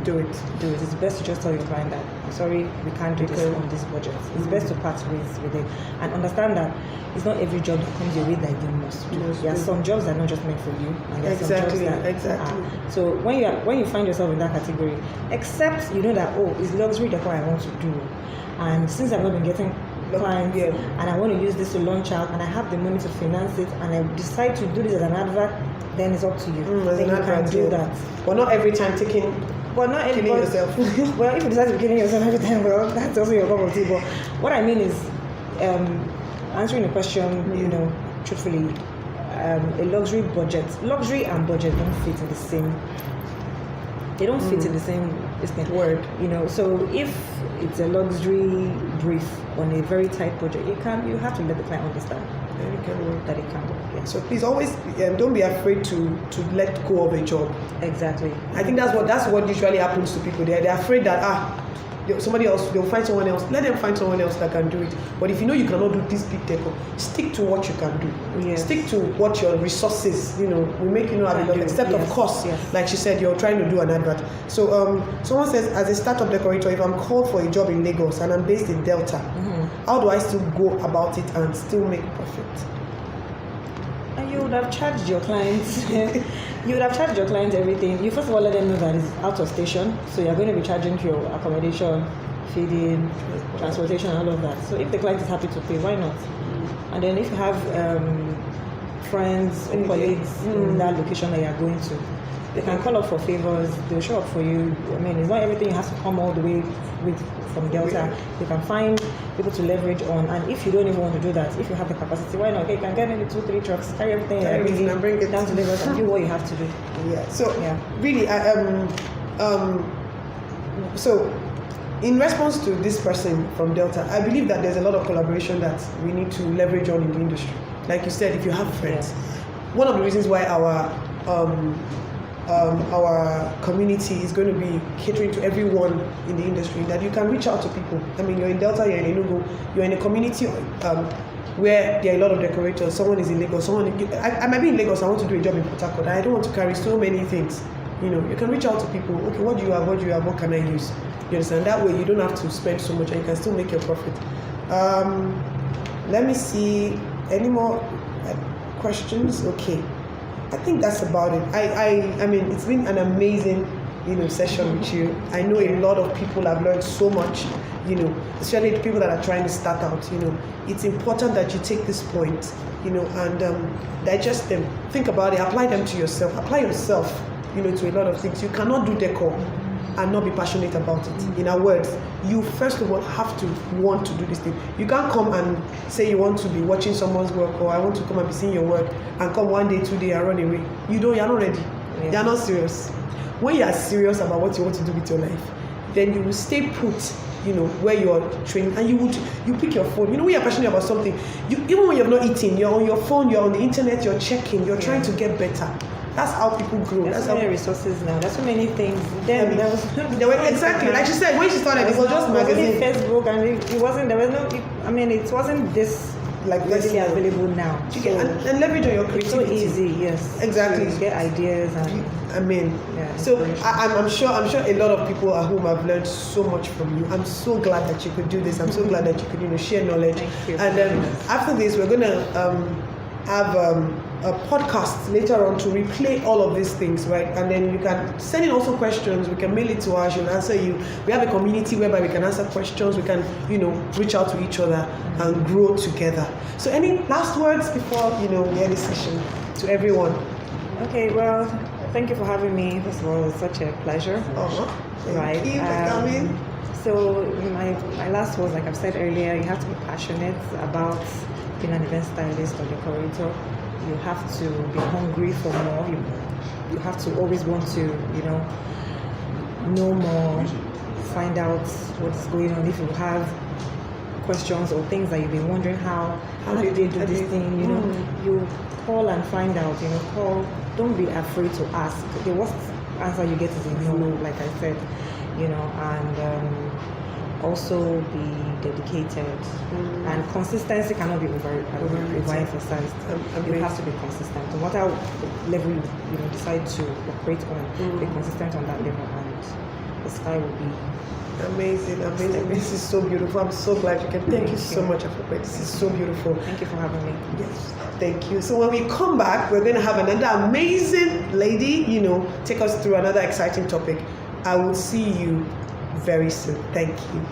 S5: do it, it's best to just tell your client that, I'm sorry, we can't do this on this budget. It's best to part ways with it and understand that it's not every job that comes your way that you must do. There are some jobs that are not just meant for you, and there are some jobs that are. So when you find yourself in that category, except you know that, oh, it's luxury decor I want to do, and since I've not been getting clients and I want to use this to launch out and I have the money to finance it and I decide to do this as an advert, then it's up to you. Then you can do that.
S1: But not every time killing yourself.
S5: Well, if you decide to be killing yourself every time, well, that's also your cup of tea. But what I mean is, answering the question, you know, truthfully, a luxury and budget don't fit in the same. They don't fit in the same word, you know. So if it's a luxury brief on a very tight budget, you have to let the client understand that it can work. Yeah.
S1: So please always don't be afraid to let go of a job.
S5: Exactly.
S1: I think that's what usually happens to people. They're afraid that somebody else, they'll find someone else. Let them find someone else that can do it. But if you know you cannot do this big deco, stick to what you can do.
S5: Yes.
S1: Stick to what your resources, will make available. Except of course, like she said, you're trying to do an advert. So someone says, as a startup decorator, if I'm called for a job in Lagos and I'm based in Delta, how do I still go about it and still make profit?
S5: And you would have charged your clients. You would have charged your clients everything. You first of all let them know that it's out of station, so you're going to be charging for your accommodation, feeding, transportation, and all of that. So if the client is happy to pay, why not? And then if you have friends and colleagues in that location that you're going to, they can call up for favors. They'll show up for you. I mean, it's not everything has to come all the way from Delta. You can find people to leverage on, and if you don't even want to do that, if you have the capacity, why not? Okay, you can get maybe 2-3 trucks, carry everything
S1: and bring it
S5: down to Lagos and do what you have to do.
S1: Yeah. So really, so in response to this person from Delta, I believe that there's a lot of collaboration that we need to leverage on in the industry. Like you said, if you have friends, one of the reasons why our community is going to be catering to everyone in the industry, that you can reach out to people. I mean, you're in Delta, you're in Enugu, you're in a community where there are a lot of decorators. Someone is in Lagos, I might be in Lagos, I want to do a job in Port Harcourt, and I don't want to carry so many things. You can reach out to people. Okay, what do you have? What can I use? You understand? That way you don't have to spend so much and you can still make your profit. Let me see, any more questions? Okay. I think that's about it. I mean, it's been an amazing, session with you. I know a lot of people have learned so much, especially the people that are trying to start out. It's important that you take this point, and digest them. Think about it. Apply them to yourself. Apply yourself, to a lot of things. You cannot do decor and not be passionate about it. In other words, you first of all have to want to do this thing. You can't come and say you want to be watching someone's work, or I want to come and be seeing your work, and come 1 day, 2 days and run away. You're not ready.
S5: Yeah.
S1: You're not serious. When you are serious about what you want to do with your life, then you will stay put, where you're training, and you pick your phone. When you're passionate about something, even when you're not eating, you're on your phone, you're on the internet, you're checking, you're trying to get better. That's how people grow.
S5: There's
S1: That's
S5: so
S1: how
S5: many resources now. There's so many things. Then there was
S1: exactly like she said, when she started, it was just magazine.
S5: Facebook, and it wasn't. There was no. It wasn't this
S1: Like
S5: readily
S1: this,
S5: available now.
S1: and leverage on your
S5: It's so
S1: creativity.
S5: easy. Yes.
S1: Exactly.
S5: To get ideas and. Yeah,
S1: So
S5: inspiration.
S1: I'm sure a lot of people at home have learned so much from you. I'm so glad that you could do this. I'm so glad that you could share knowledge.
S5: Thank you.
S1: And after this, we're gonna have a podcast later on to replay all of these things, right? And then you can send in also questions. We can mail it to her. She'll answer you. We have a community whereby we can answer questions. We can reach out to each other and grow together. So any last words before we end this session to everyone?
S5: Okay. Well, thank you for having me. First of all, it's such a pleasure.
S1: Thank you for coming.
S5: So my last words, like I've said earlier, you have to be passionate about being an event stylist or decorator. You have to be hungry for more. You have to always want to, know more, find out what's going on. If you have questions or things that you've been wondering how do they do this thing, you call and find out. Call. Don't be afraid to ask. The worst answer you get is a no, like I said, and also be dedicated. And consistency cannot be overemphasized. You have to be consistent. No matter what level you decide to operate on, be consistent on that level, and the sky will be
S1: amazing. This is so beautiful. I'm so glad you came. Thank you so much, Afropa. This is so beautiful.
S5: Thank you for having me.
S1: Yes, thank you. So when we come back, we're going to have another amazing lady, take us through another exciting topic. I will see you very soon. Thank you.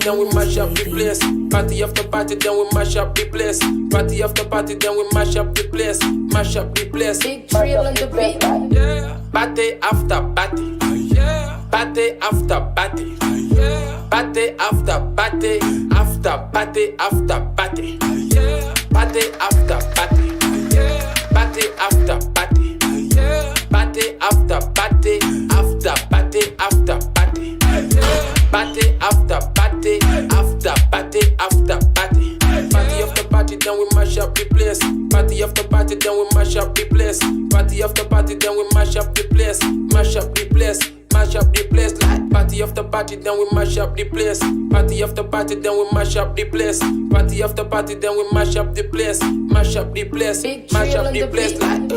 S3: then we mash up the place. Party after party, then we mash up the place. Party after party, then we mash up the place. Mash up the place.
S4: Big drill on the beat.
S3: Yeah. Party after party. Yeah. Party after party. Yeah. Party after party. After party after party. Yeah. Party after party. Yeah. Party after party. Yeah. Party after party. After party after party. Yeah. Party after party. After party after party. Party after party, then we mash up the place. Party after party, then we mash up the place. Party after party, then we mash up the place. Mash up the place. Mash up the place like party after party, then we mash up the place. Party after party, then we mash up the place. Party after party, then we mash up the place. Mash up the place.
S4: Big
S3: Mash
S4: drill
S3: up
S4: on
S3: the
S4: the
S3: place
S4: beat.
S3: like.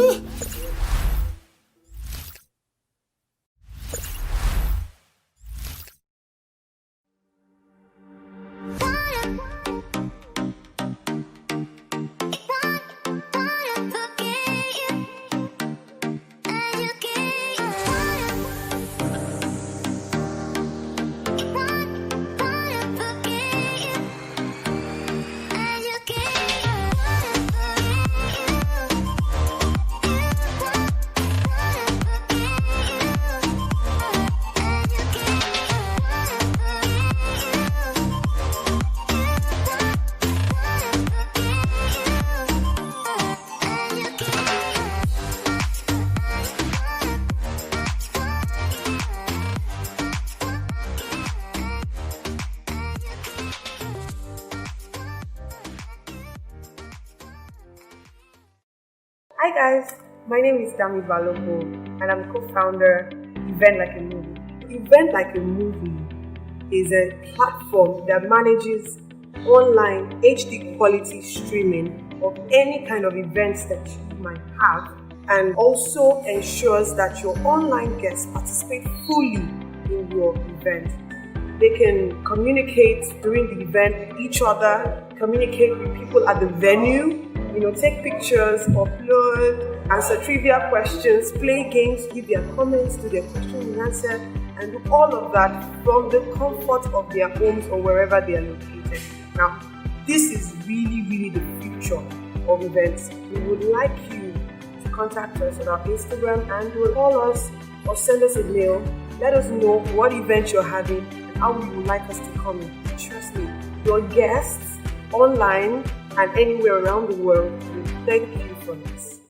S2: Hi guys, my name is Dami Balobo and I'm co-founder Event Like a Movie. Event Like a Movie is a platform that manages online HD quality streaming of any kind of events that you might have, and also ensures that your online guests participate fully in your event. They can communicate during the event with each other, communicate with people at the venue, take pictures, upload, answer trivia questions, play games, give their comments to their question and answer, and do all of that from the comfort of their homes or wherever they are located. Now, this is really, really the future of events. We would like you to contact us on our Instagram and you will call us or send us a mail. Let us know what event you're having and how you would like us to come in. Trust me, your guests online and anywhere around the world will thank you for this.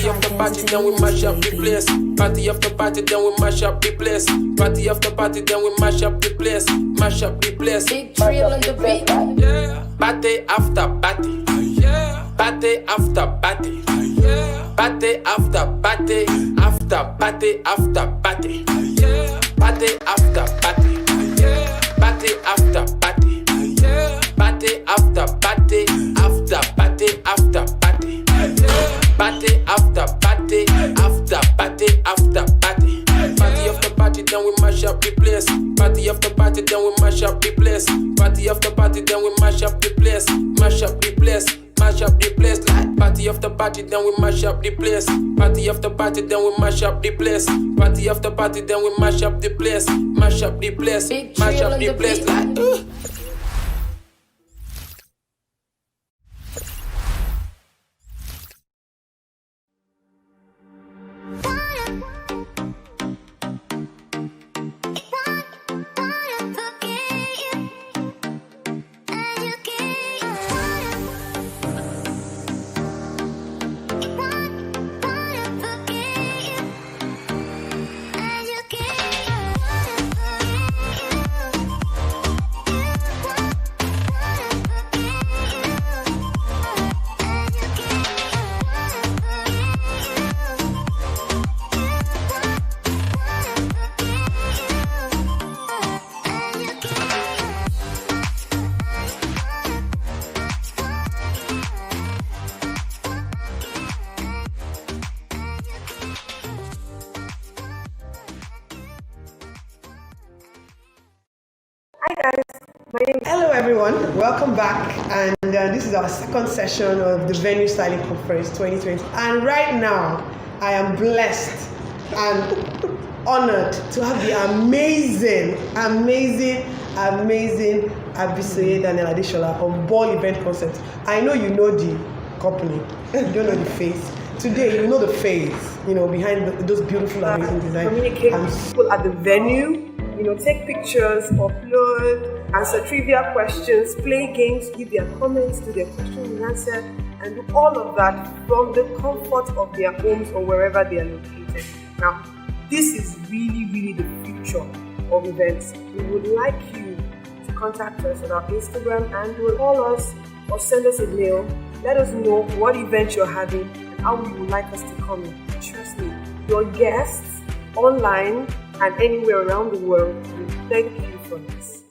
S3: Party after party, then we mash up the place. Party after party, then we mash up the place. Party after party, then we mash up the place. Mash up the place.
S4: Big drill on the beat.
S3: Yeah. Party after party. Yeah. Party after party. Yeah. Party after party. After party after party. Yeah. Party after party. Yeah. Party after party. Yeah. Party after party. After party after party. Yeah. Party after party. After party after party. Party after party, then we mash up the place. Party after party, then we mash up the place. Party after party, then we mash up the place. Mash up the place. Mash up the place. Like party after party, then we mash up the place. Party after party, then we mash up the place. Party after party, then we mash up the place. Mash up the place.
S4: Big
S3: Mash
S4: drill
S3: up
S4: on
S3: the
S4: the
S3: place.
S4: beat.
S3: Like
S2: Hi guys, my name is
S1: Hello everyone, welcome back, and this is our second session of the Venue Styling Conference 2020. And right now, I am blessed and honored to have the amazing Abisoye Daniel Adeshola of Ball Event Concept. I know you know the company, you don't know the face. Today, you know the face, behind those beautiful, amazing designs.
S2: communicate with people at the venue. Take pictures, upload, answer trivia questions, play games, give their comments, do their questions and answers, and do all of that from the comfort of their homes or wherever they are located. Now, this is really the future of events. We would like you to contact us on our Instagram and you will call us or send us a mail. Let us know what event you're having and how you would like us to come in. Trust me, your guests online and anywhere around the world, we thank you for this.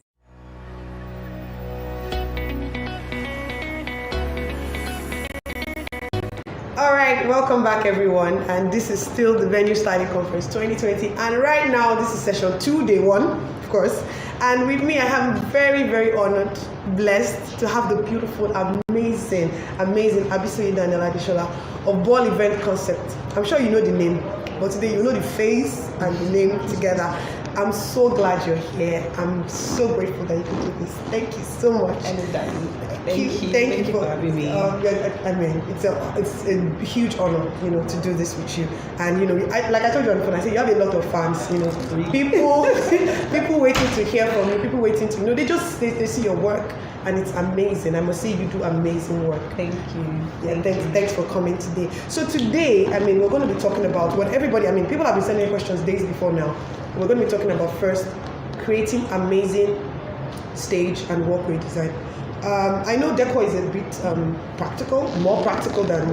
S1: All right, welcome back everyone, and this is still the Venue Styling Conference 2020, and right now this is session 2, day 1, of course, and with me I am very honored, blessed to have the beautiful, amazing Abisoye Daniel Adeshola of Ball Event Concept. I'm sure you know the name, but today you know the face and the name together. I'm so glad you're here. I'm so grateful that you could do this. Thank you so much.
S5: Thank you for having me.
S1: I mean, it's a huge honor, to do this with you. And like I told you on the phone, I said you have a lot of fans. People waiting to hear from you. People waiting to they see your work, and it's amazing. I must say you do amazing work.
S5: Thank you.
S1: Yeah, thanks for coming today. So today, we're going to be talking about what people have been sending questions days before now. We're going to be talking about first, creating amazing stage and walkway design. I know decor is a bit practical, more practical than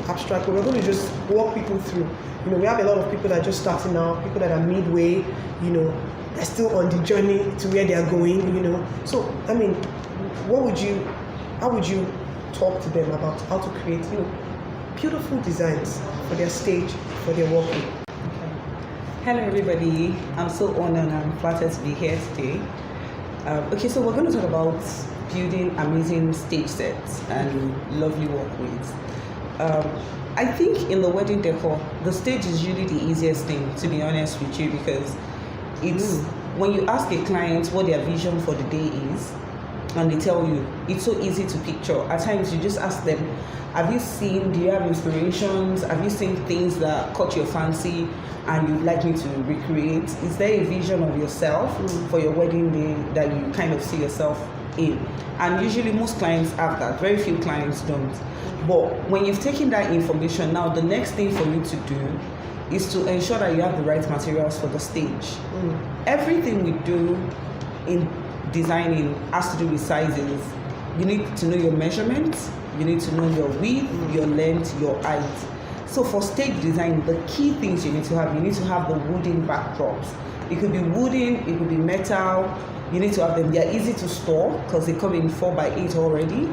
S1: abstract, but we're going to just walk people through. We have a lot of people that are just starting out, people that are midway, they're still on the journey to where they are going, So, how would you talk to them about how to create, beautiful designs for their stage, for their walkway?
S5: Hello everybody, I'm so honored and I'm flattered to be here today. So we're going to talk about building amazing stage sets and lovely walkways. I think in the wedding decor, the stage is usually the easiest thing, to be honest with you, because it's when you ask a client what their vision for the day is, and they tell you, it's so easy to picture. At times you just ask them, do you have inspirations? Have you seen things that caught your fancy and you'd like me to recreate? Is there a vision of yourself for your wedding day that you kind of see yourself
S4: in. And usually most clients have that, very few clients don't. But when you've taken that information, now the next thing for you to do is to ensure that you have the right materials for the stage. Everything we do in designing has to do with sizes. You need to know your measurements, you need to know your width, your length, your height. So for stage design, the key things you need to have the wooden backdrops. It could be wooden, it could be metal. You need to have them. They're easy to store because they come in 4x8 already,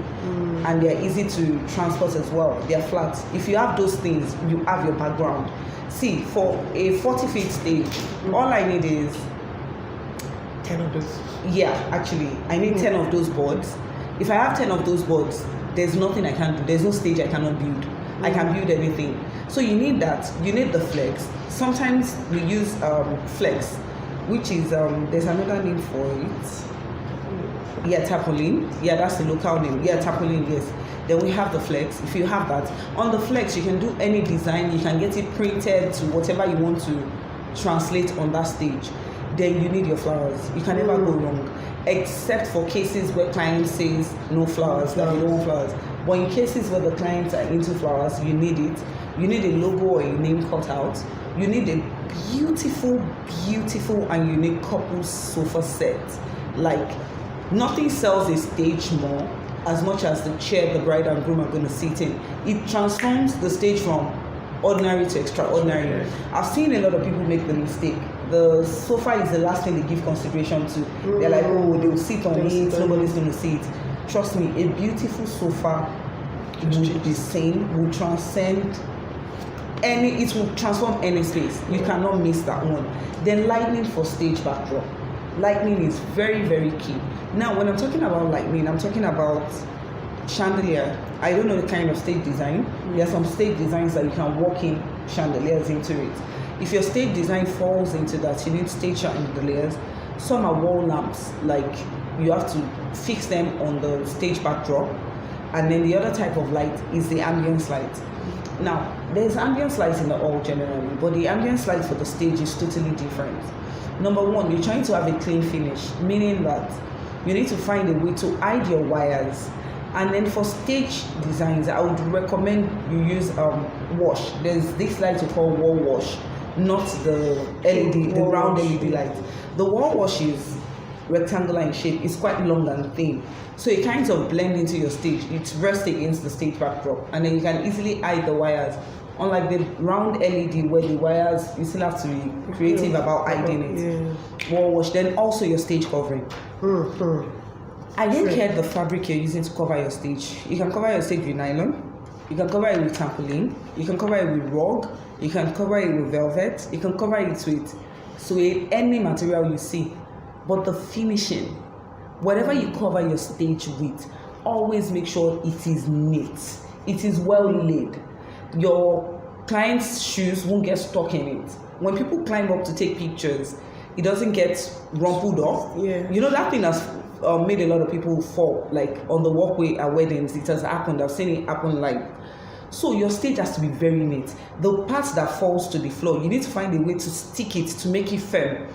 S4: and they're easy to transport as well. They're flat. If you have those things, you have your background. See, for a 40-feet stage, all I need is
S1: 10 of those.
S4: Yeah, actually, I need 10 of those boards. If I have 10 of those boards, there's nothing I can do. There's no stage I cannot build. I can build anything. So you need that. You need the flex. Sometimes we use flex, which is there's another name for it. Yeah, tarpaulin. Yeah, that's the local name. Yeah, tarpaulin. Yes. Then we have the flex. If you have that on the flex, you can do any design. You can get it printed to whatever you want to translate on that stage. Then you need your flowers. You can never go wrong, except for cases where client says no flowers, that they don't want flowers. But in cases where the clients are into flowers, you need it. You need a logo or a name cut out. You need a beautiful, beautiful and unique couple sofa set. Like, nothing sells a stage more as much as the chair the bride and groom are going to sit in. It transforms the stage from ordinary to extraordinary. I've seen a lot of people make the mistake. The sofa is the last thing they give consideration to. They're like, oh, they will sit on it, nobody's going to see it. Trust me, a beautiful sofa will be seen, will transcend it will transform any space. You cannot miss that one. Then lighting for stage backdrop. Lighting is very, very key. Now, when I'm talking about lighting, I'm talking about chandelier. I don't know the kind of stage design. There are some stage designs that you can walk in chandeliers into it. If your stage design falls into that, you need stage chandeliers. Some are wall lamps, like you have to fix them on the stage backdrop. And then the other type of light is the ambience light. Now, there's ambience lights in the hall generally, but the ambience light for the stage is totally different. Number one, you're trying to have a clean finish, meaning that you need to find a way to hide your wires. And then for stage designs, I would recommend you use wash. There's this light we call wall wash, not the LED, the round LED light. The wall wash is rectangular in shape. It's quite long and thin, so it kind of blends into your stage. It rests against the stage backdrop, and then you can easily hide the wires. Unlike the round LED where the wires, you still have to be creative about hiding it. Wall wash. Then also your stage covering. I don't care the fabric you're using to cover your stage. You can cover your stage with nylon, you can cover it with tarpaulin, you can cover it with rug, you can cover it with velvet, you can cover it with any material you see. But the finishing, whatever you cover your stage with, always make sure it is neat, it is well laid. Your client's shoes won't get stuck in it. When people climb up to take pictures, it doesn't get rumpled off. You know, that thing has made a lot of people fall, like on the walkway at weddings. It has happened. I've seen it happen live. So your stage has to be very neat. The parts that falls to the floor, you need to find a way to stick it to make it firm.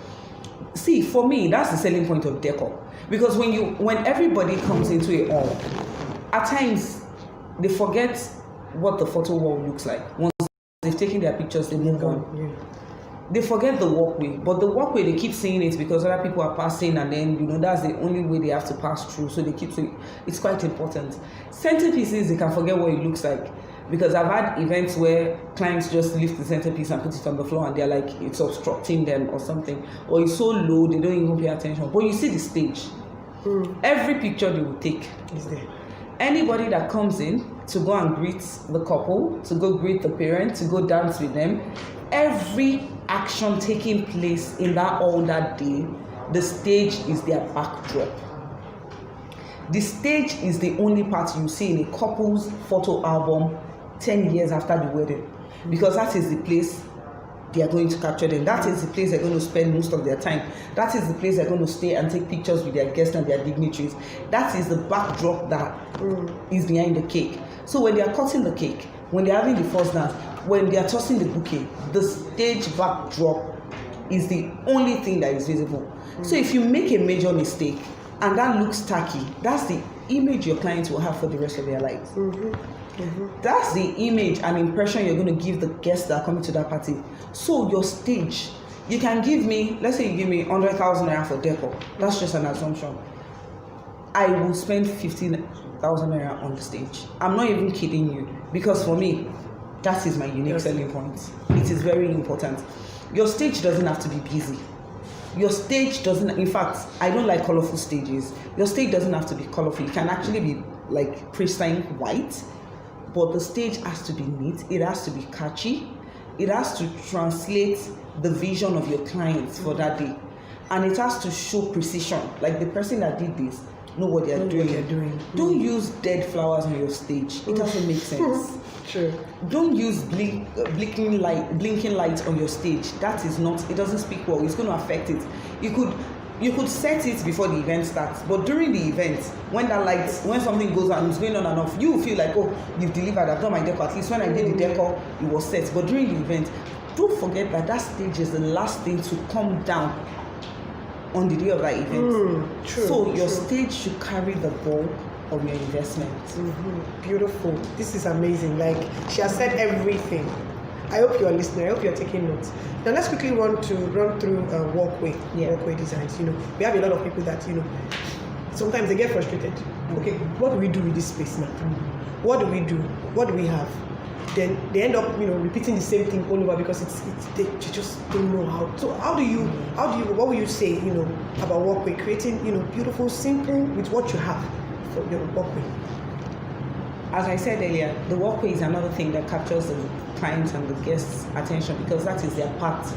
S4: See, for me, that's the selling point of decor. Because when everybody comes into a hall, at times they forget what the photo wall looks like. Once they've taken their pictures, they move on. They forget the walkway, but the walkway, they keep seeing it because other people are passing, and then that's the only way they have to pass through, so they keep saying it's quite important. Centerpieces, they can forget what it looks like, because I've had events where clients just lift the centerpiece and put it on the floor, and they're like, it's obstructing them or something, or it's so low they don't even pay attention. But you see the stage, every picture they will take is there. Anybody that comes in to go and greet the couple, to go greet the parent, to go dance with them, every action taking place in that hall that day, the stage is their backdrop. The stage is the only part you see in a couple's photo album 10 years after the wedding, because that is the place they are going to capture them. That is the place they're going to spend most of their time. That is the place they're going to stay and take pictures with their guests and their dignitaries. That is the backdrop that is behind the cake. So when they are cutting the cake, when they're having the first dance, when they are tossing the bouquet, the stage backdrop is the only thing that is visible. So if you make a major mistake, and that looks tacky, that's the image your clients will have for the rest of their lives. That's the image and impression you're going to give the guests that are coming to that party. So your stage, you can give me, let's say you give me 100,000 naira for decor. That's just an assumption. I will spend 15,000 naira on the stage. I'm not even kidding you, because for me, that is my unique selling point. It is very important. Your stage doesn't have to be busy. Your stage doesn't, in fact, I don't like colorful stages. Your stage doesn't have to be colorful. It can actually be like pristine white, but the stage has to be neat. It has to be catchy. It has to translate the vision of your clients for that day. And it has to show precision. Like the person that did this know what they're doing. Don't use dead flowers on your stage. It doesn't make sense.
S1: True.
S4: Don't use blinking light on your stage. That is not, it doesn't speak well. It's going to affect it. You could set it before the event starts, but during the event, when something goes on, it's going on and off, you will feel like, oh, you've delivered, I've done my decor. At least when I did the decor, it was set. But during the event, don't forget that stage is the last thing to come down on the day of that event. So your stage should carry the bulk of your investment.
S1: Beautiful. This is amazing. Like, she has said everything. I hope you are listening. I hope you are taking notes. Now let's quickly run through walkway designs. We have a lot of people that sometimes they get frustrated. Okay, what do we do with this space now? What do we do? What do we have? Then they end up repeating the same thing all over because they just don't know how. So how do you what will you say about walkway, creating beautiful, simple with what you have for your walkway?
S4: As I said earlier, the walkway is another thing that captures the clients and the guests' attention, because that is their path.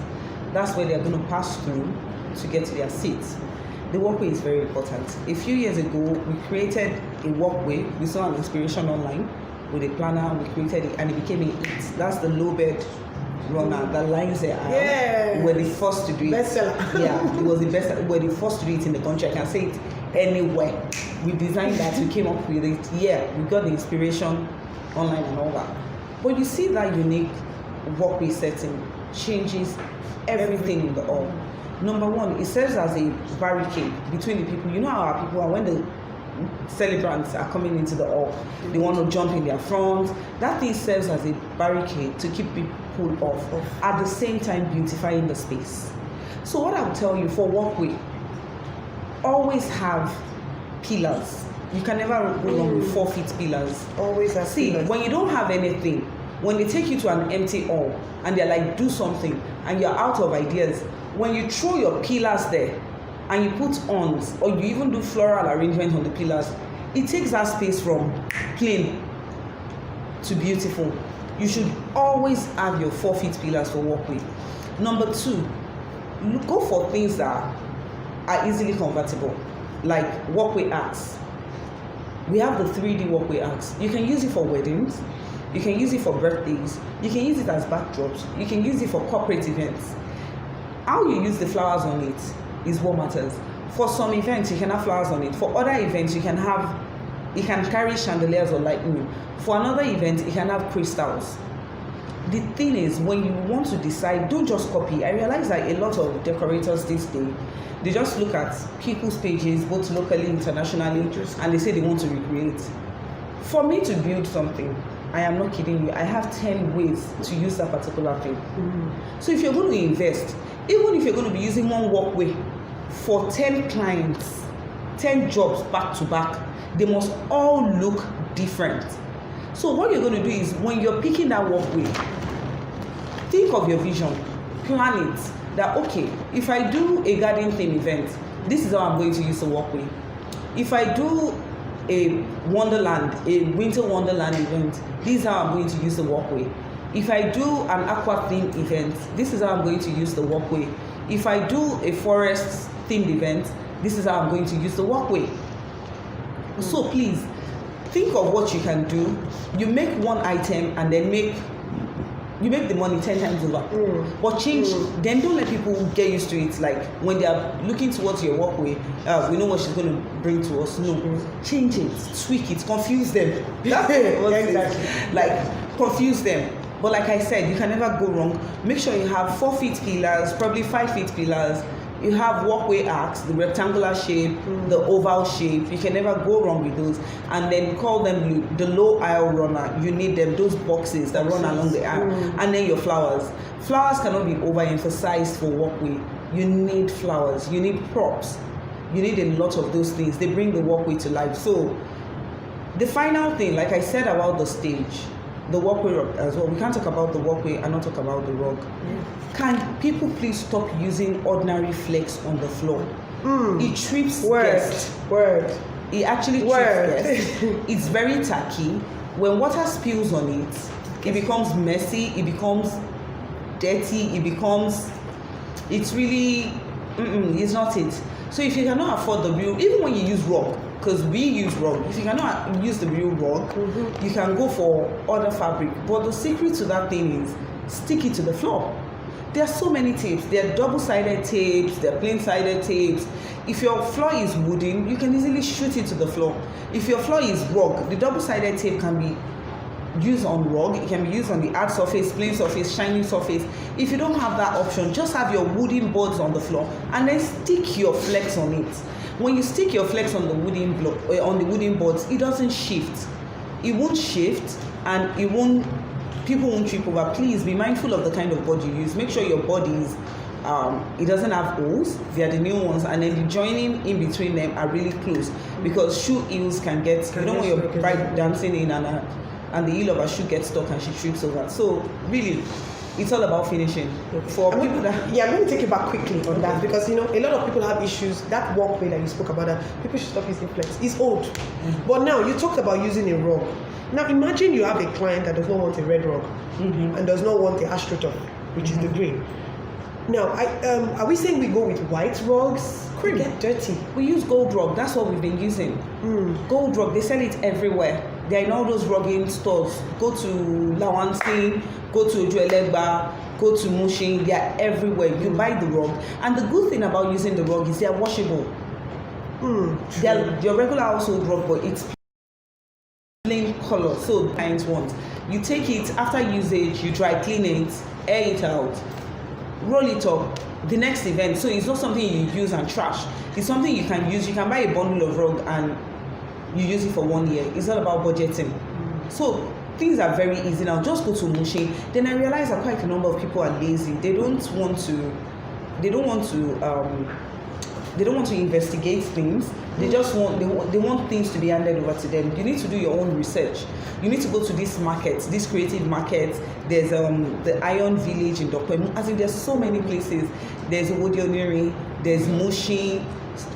S4: That's where they're going to pass through to get to their seats. The walkway is very important. A few years ago, we created a walkway. We saw an inspiration online with a planner. We created it and it became a hit. That's the low bed runner that lines their eye.
S1: Yeah.
S4: We're the first to do it.
S1: Bestseller.
S4: Yeah, it was the best. We're the first to do it in the country. I can say it anywhere. We designed that, we came up with it. Yeah, we got the inspiration online and all that. But you see that unique walkway setting changes everything in the hall. Number one, it serves as a barricade between the people. You know how our people are when the celebrants are coming into the hall, they want to jump in their front. That thing serves as a barricade to keep people off, at the same time beautifying the space. So what I would tell you for walkway, always have pillars. You can never go wrong with 4 feet pillars.
S1: Always have pillars.
S4: When you don't have anything, when they take you to an empty hall and they're like, do something, and you're out of ideas, when you throw your pillars there and you put ons, or you even do floral arrangement on the pillars, it takes that space from plain to beautiful. You should always have your 4 feet pillars for walkway. Number 2, go for things that are easily convertible, like walkway arcs. We have the 3D walkway arcs. You can use it for weddings, you can use it for birthdays, you can use it as backdrops, you can use it for corporate events. How you use the flowers on it is what matters. For some events, you can have flowers on it. For other events, you can carry chandeliers or lightning. For another event, you can have crystals. The thing is, when you want to decide, don't just copy. I realize that a lot of decorators this day, they just look at people's pages, both locally, internationally, and they say they want to recreate. For me to build something, I am not kidding you, I have 10 ways to use that particular thing. So if you're going to invest, even if you're going to be using one walkway for 10 clients, 10 jobs back to back, they must all look different. So what you're going to do is, when you're picking that walkway, think of your vision, plan it, that okay, if I do a garden theme event, this is how I'm going to use the walkway. If I do a wonderland, a winter wonderland event, this is how I'm going to use the walkway. If I do an aqua themed event, this is how I'm going to use the walkway. If I do a forest themed event, this is how I'm going to use the walkway. So please, think of what you can do. You make one item and then you make the money 10 times over. But change, then don't let people get used to it. Like when they are looking towards your walkway, we know what she's going to bring to us. No, change it, tweak it, confuse them. That's exactly. Like confuse them. But like I said, you can never go wrong. Make sure you have 4 feet pillars, probably 5 feet pillars. You have walkway arcs, the rectangular shape, the oval shape. You can never go wrong with those. And then we call them the low aisle runner. You need them, those boxes that run along the aisle. And then your flowers. Flowers cannot be overemphasized for walkway. You need flowers. You need props. You need a lot of those things. They bring the walkway to life. So the final thing, like I said about the stage, the walkway as well. We can't talk about the walkway and not talk about the rug. Can people please stop using ordinary flex on the floor? It trips guests. It actually trips guests. It's very tacky. When water spills on it, it becomes messy. It becomes dirty. It's really, it's not it. So if you cannot afford the real, even when you use rug, because we use rug, if you cannot use the real rug, you can go for other fabric. But the secret to that thing is stick it to the floor. There are so many tapes. There are double-sided tapes, there are plain-sided tapes. If your floor is wooden, you can easily shoot it to the floor. If your floor is rug, the double-sided tape can be used on rug, it can be used on the hard surface, plain surface, shiny surface. If you don't have that option, just have your wooden boards on the floor and then stick your flex on it. When you stick your flex on the wooden block, on the wooden boards, it doesn't shift. It won't shift, and people won't trip over. Please be mindful of the kind of board you use. Make sure your board is it doesn't have holes. They are the new ones, and then the joining in between them are really close, because shoe heels can get, you don't want your bride dancing in and the heel of her shoe gets stuck and she trips over. So really, it's all about finishing. For people that...
S1: Yeah, let me take you back quickly on that, because a lot of people have issues. That walkway that you spoke about, that people should stop using flex, is old. But now you talked about using a rug. Now imagine you have a client that does not want a red rug and does not want the astroturf, which is the green. Now, are we saying we go with white rugs? Could get dirty.
S4: We use gold rug. That's what we've been using. Gold rug. They sell it everywhere. They're in all those rugging stores. Go to Lawansi, go to Ojuelegba, go to Mushin. They're everywhere. You buy the rug. And the good thing about using the rug is they're washable. They're your regular household rug, but it's plain color. So clients want. You take it after usage, you dry clean it, air it out, roll it up. The next event, so it's not something you use and trash. It's something you can use. You can buy a bundle of rug and you use it for 1 year. It's all about budgeting. So things are very easy now. Just go to Mushin. Then I realize that quite a number of people are lazy. They don't want to investigate things. They just want they want things to be handed over to them. You need to do your own research. You need to go to these markets, these creative markets. There's the Iron Village in Dokwe. As in, there's so many places. There's Wodioniri, there's Mushin,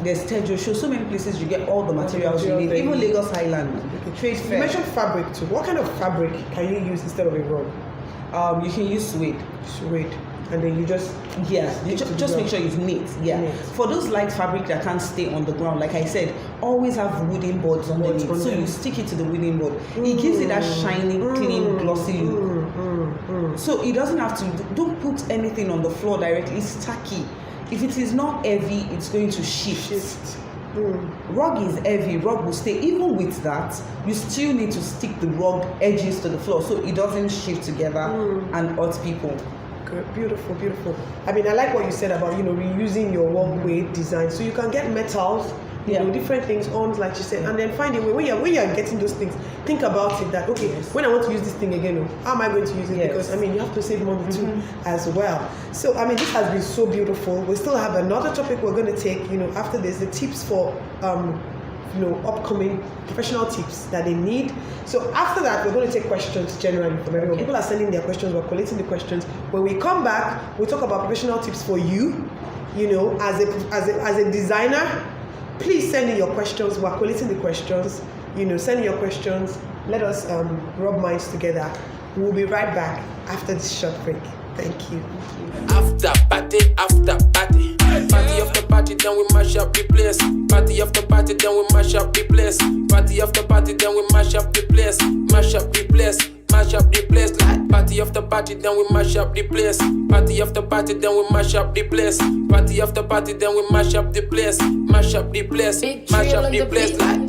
S4: there's Tejosho. So many places you get all the materials you need. Even Lagos Island, trade fair.
S1: You mentioned fabric too. What kind of fabric can you use instead of a rug?
S4: You can use suede.
S1: Suede. And then you just
S4: just make sure it's neat. For those light fabric that can't stay on the ground, like I said, always have wooden boards underneath. So you stick it to the wooden board. It gives it that shiny, clean, glossy look. So it doesn't have to. Don't put anything on the floor directly. It's tacky. If it is not heavy, it's going to shift. Rug is heavy. Rug will stay. Even with that, you still need to stick the rug edges to the floor so it doesn't shift together and hurt people.
S1: Beautiful, beautiful. I mean, I like what you said about reusing your walkway design, so you can get metals, different things on, like you said, and then find a way when you're getting those things. Think about it that when I want to use this thing again, how am I going to use it? Because I mean, you have to save money too as well. So I mean, this has been so beautiful. We still have another topic we're going to take. After this, the tips for upcoming professional tips that they need. So after that, we're going to take questions generally from everyone. People are sending their questions, we're collating the questions. When we come back, we'll talk about professional tips for you, as a designer. Please send in your questions. We're collating the questions. Send in your questions. Let us rub minds together. We'll be right back after this short break. Thank you.
S3: After party, party after party, then we mash up the place. Party after party, then we mash up the place. Party after party, then we mash up the place. Mash up the place, mash up the place. Like party after party, then we mash up the place. Party after party, then we mash up the place. Party after party, then we mash up the place. Mash up the place, mash up the place. Like.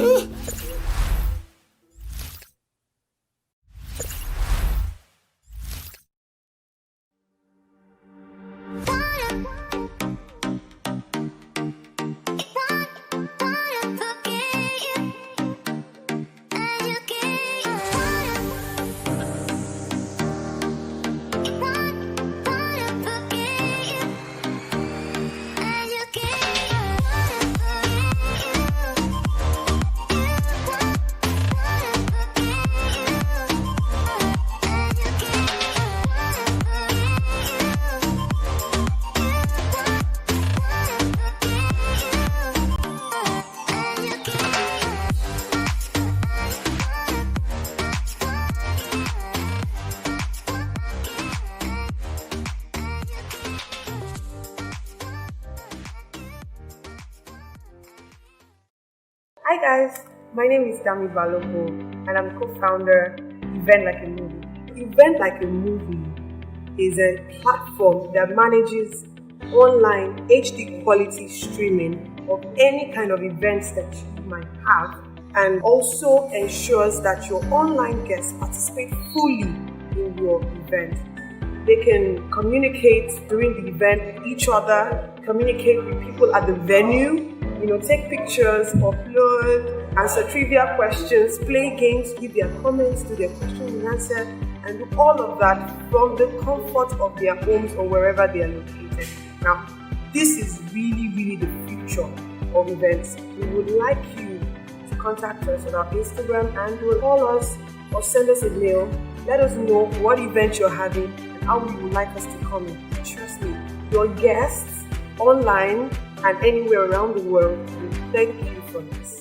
S2: Hi guys, my name is Dami Balogo and I'm co-founder Event Like a Movie. Event Like a Movie is a platform that manages online HD quality streaming of any kind of events that you might have, and also ensures that your online guests participate fully in your event. They can communicate during the event with each other, communicate with people at the venue, take pictures, upload, answer trivia questions, play games, give their comments, do their questions and answers, and do all of that from the comfort of their homes or wherever they are located. Now, this is really, really the future of events. We would like you to contact us on our Instagram and you will call us or send us a mail. Let us know what event you're having and how you would like us to come in. Trust me, your guests online and anywhere around the world will thank you for this.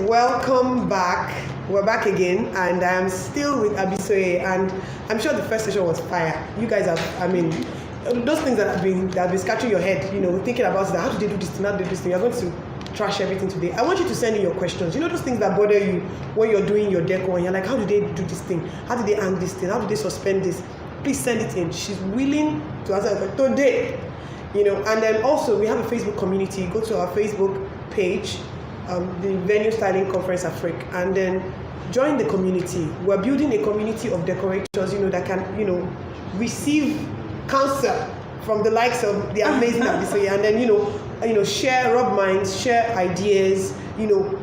S1: Welcome back. We're back again, and I'm still with Abisoye, and I'm sure the first session was fire. You guys have, those things that have been scratching your head, thinking about that. How do they do this thing? How do they do this thing? You're going to trash everything today. I want you to send in your questions. Those things that bother you when you're doing your deco, and you're like, how do they do this thing? How do they hang this thing? How do they suspend this? Please send it in. She's willing to answer today. And then also we have a Facebook community. Go to our Facebook page, the Venue Styling Conference Afrique, and then join the community. We're building a community of decorators, that can, receive counsel from the likes of the amazing Abisoye, and then, share, rub minds, share ideas,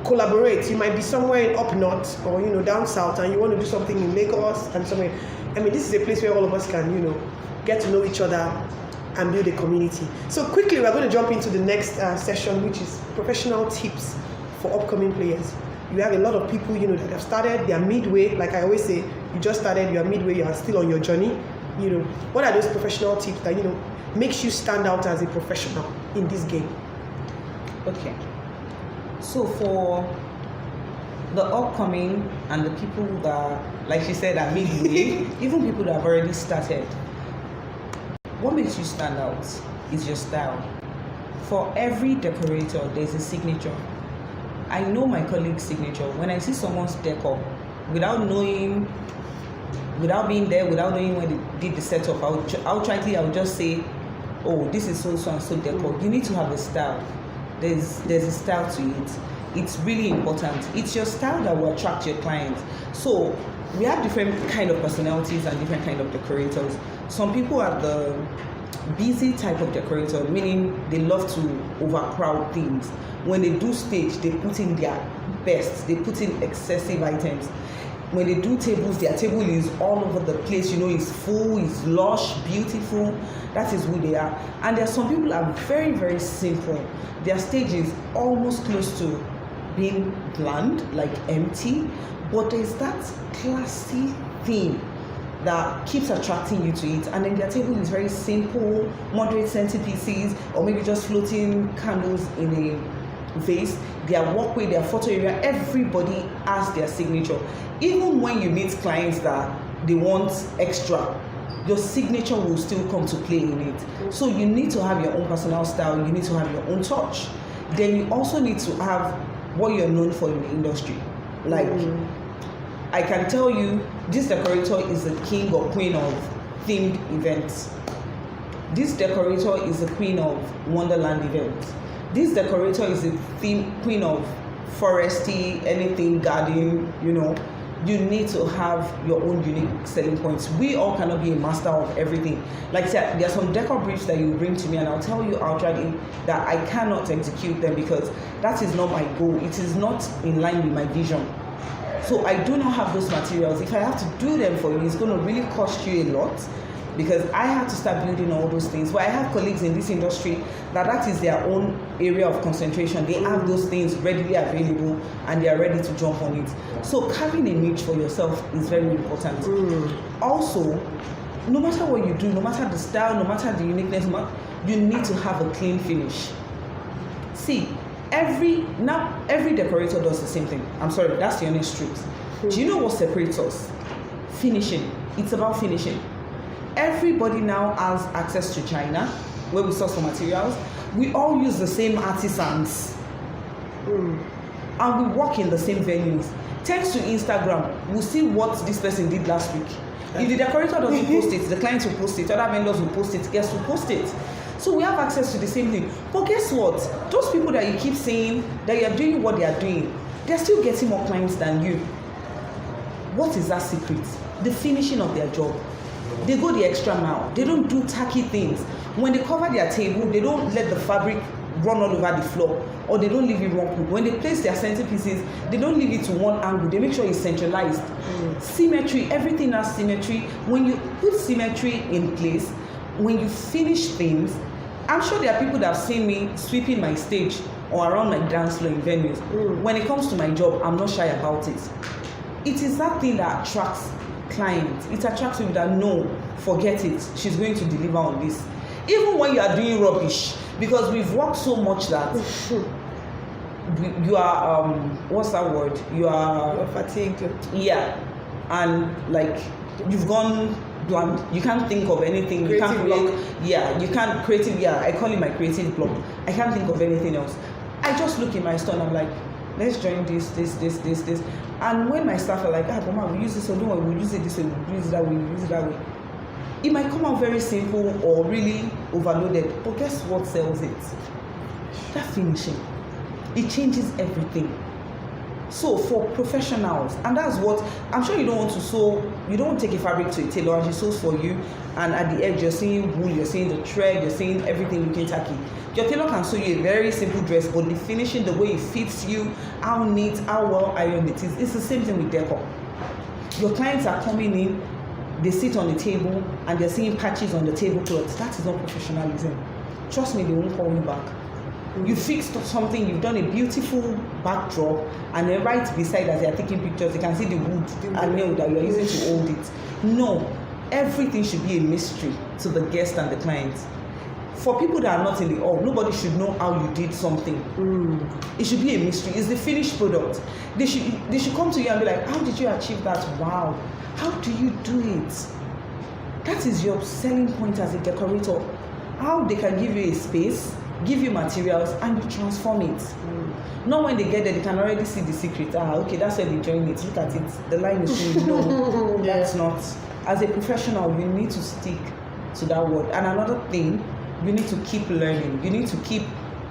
S1: collaborate. You might be somewhere in up north or, down south, and you want to do something in Lagos and somewhere. This is a place where all of us can, get to know each other, and build a community. So quickly, we're going to jump into the next session, which is professional tips for upcoming players. You have a lot of people, that have started, they are midway. Like I always say, you just started, you are midway, you are still on your journey. What are those professional tips that, makes you stand out as a professional in this game?
S4: Okay. So for the upcoming and the people that, like she said, are midway, even people that have already started, what makes you stand out is your style. For every decorator, there's a signature. I know my colleague's signature. When I see someone's decor, without being there, without knowing when they did the setup, I'll just say, oh, this is so and so decor. You need to have a style. There's a style to it. It's really important. It's your style that will attract your clients. So we have different kind of personalities and different kind of decorators. Some people are the busy type of decorator, meaning they love to overcrowd things. When they do stage, they put in their best. They put in excessive items. When they do tables, their table is all over the place. It's full, it's lush, beautiful. That is who they are. And there are some people that are very, very simple. Their stage is almost close to being bland, like empty, but there's that classy theme that keeps attracting you to it. And then their table is very simple, moderate centerpieces, or maybe just floating candles in a vase. Their walkway, their photo area, everybody has their signature. Even when you meet clients that they want extra, your signature will still come to play in it. So you need to have your own personal style, you need to have your own touch. Then you also need to have what you're known for in the industry. Like, I can tell you, this decorator is the king or queen of themed events. This decorator is the queen of Wonderland events. This decorator is the queen of foresty, anything, garden, You need to have your own unique selling points. We all cannot be a master of everything. Like I said, there are some decor briefs that you bring to me and I'll tell you outrightly that I cannot execute them because that is not my goal. It is not in line with my vision. So I do not have those materials. If I have to do them for you, it's going to really cost you a lot because I have to start building all those things. But I have colleagues in this industry that is their own area of concentration. They have those things readily available and they are ready to jump on it. So carving a niche for yourself is very important. Also, no matter what you do, no matter the style, no matter the uniqueness, you need to have a clean finish. See, every decorator does the same thing. I'm sorry, that's the honest truth. Do you know what separates us? Finishing. It's about finishing. Everybody now has access to China, where we source for materials. We all use the same artisans. And we work in the same venues. Thanks to Instagram, we'll see what this person did last week. If the decorator doesn't post it, the client will post it, other vendors will post it, guests will post it. So we have access to the same thing. But guess what? Those people that you keep saying that you're doing what they are doing, they're still getting more clients than you. What is that secret? The finishing of their job. They go the extra mile. They don't do tacky things. When they cover their table, they don't let the fabric run all over the floor, or they don't leave it wrong. When they place their centerpieces, they don't leave it to one angle. They make sure it's centralized. Symmetry, everything has symmetry. When you put symmetry in place, when you finish things, I'm sure there are people that have seen me sweeping my stage or around my dance floor in venues. When it comes to my job, I'm not shy about it. It is that thing that attracts clients. It attracts people that no, forget it. She's going to deliver on this. Even when you are doing rubbish, because we've worked so much that you are what's that word? You're
S1: fatigued.
S4: Yeah, and like you've gone blank. You can't think of anything. You can't create. Yeah, you can't creative. Yeah, I call it my creative block. I can't think of anything else. I just look in my store and I'm like, let's join this. And when my staff are like, Mama, we use this, or no, we'll use it this way, we'll use it that way, we'll use it that way. It might come out very simple or really overloaded, but guess what sells it? That finishing. It changes everything. So for professionals, and that's what, I'm sure you don't want to sew, you don't want to take a fabric to a tailor and she sews for you, and at the edge you're seeing wool, you're seeing the thread, you're seeing everything looking tacky. Your tailor can sew you a very simple dress, but the finishing, the way it fits you, how neat, how well ironed it is, it's the same thing with decor. Your clients are coming in, they sit on the table and they're seeing patches on the tablecloth. That is not professionalism. Trust me, they won't call you back. You fixed something, you've done a beautiful backdrop, and then right beside as they are taking pictures, you can see the wood and nail that you are using to hold it. No, everything should be a mystery to the guest and the client. For people that are not in the hall, nobody should know how you did something. It should be a mystery. It's the finished product. They should come to you and be like, how did you achieve that? Wow. How do you do it? That is your selling point as a decorator. How they can give you a space, give you materials, and you transform it. Not when they get there, they can already see the secret. Okay, that's where they join it. Look at it. The line is showing. No, that's not. As a professional, you need to stick to that word. And another thing, you need to keep learning. You need to keep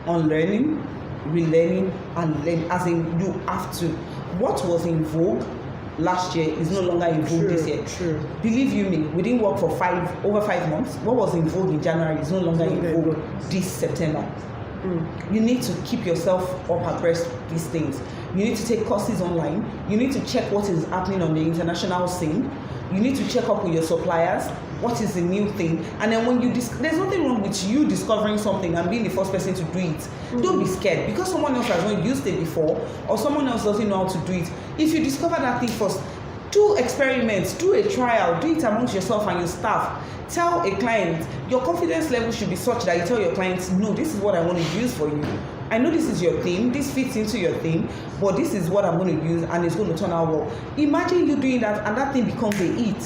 S4: on learning, relearning, and learn. As in, you have to. What was in vogue last year is no longer in vogue this year.
S1: True.
S4: Believe you me, we didn't work for over 5 months. What was in vogue in January is no longer in vogue this September. You need to keep yourself up abreast of these things. You need to take courses online. You need to check what is happening on the international scene. You need to check up with your suppliers. What is the new thing? And then when there's nothing wrong with you discovering something and being the first person to do it. Don't be scared because someone else has not used it before or someone else doesn't know how to do it. If you discover that thing first, do experiments, do a trial, do it amongst yourself and your staff. Tell a client, your confidence level should be such that you tell your clients, no, this is what I want to use for you. I know this is your theme, this fits into your theme, but this is what I'm going to use and it's going to turn out well. Imagine you doing that and that thing becomes a hit.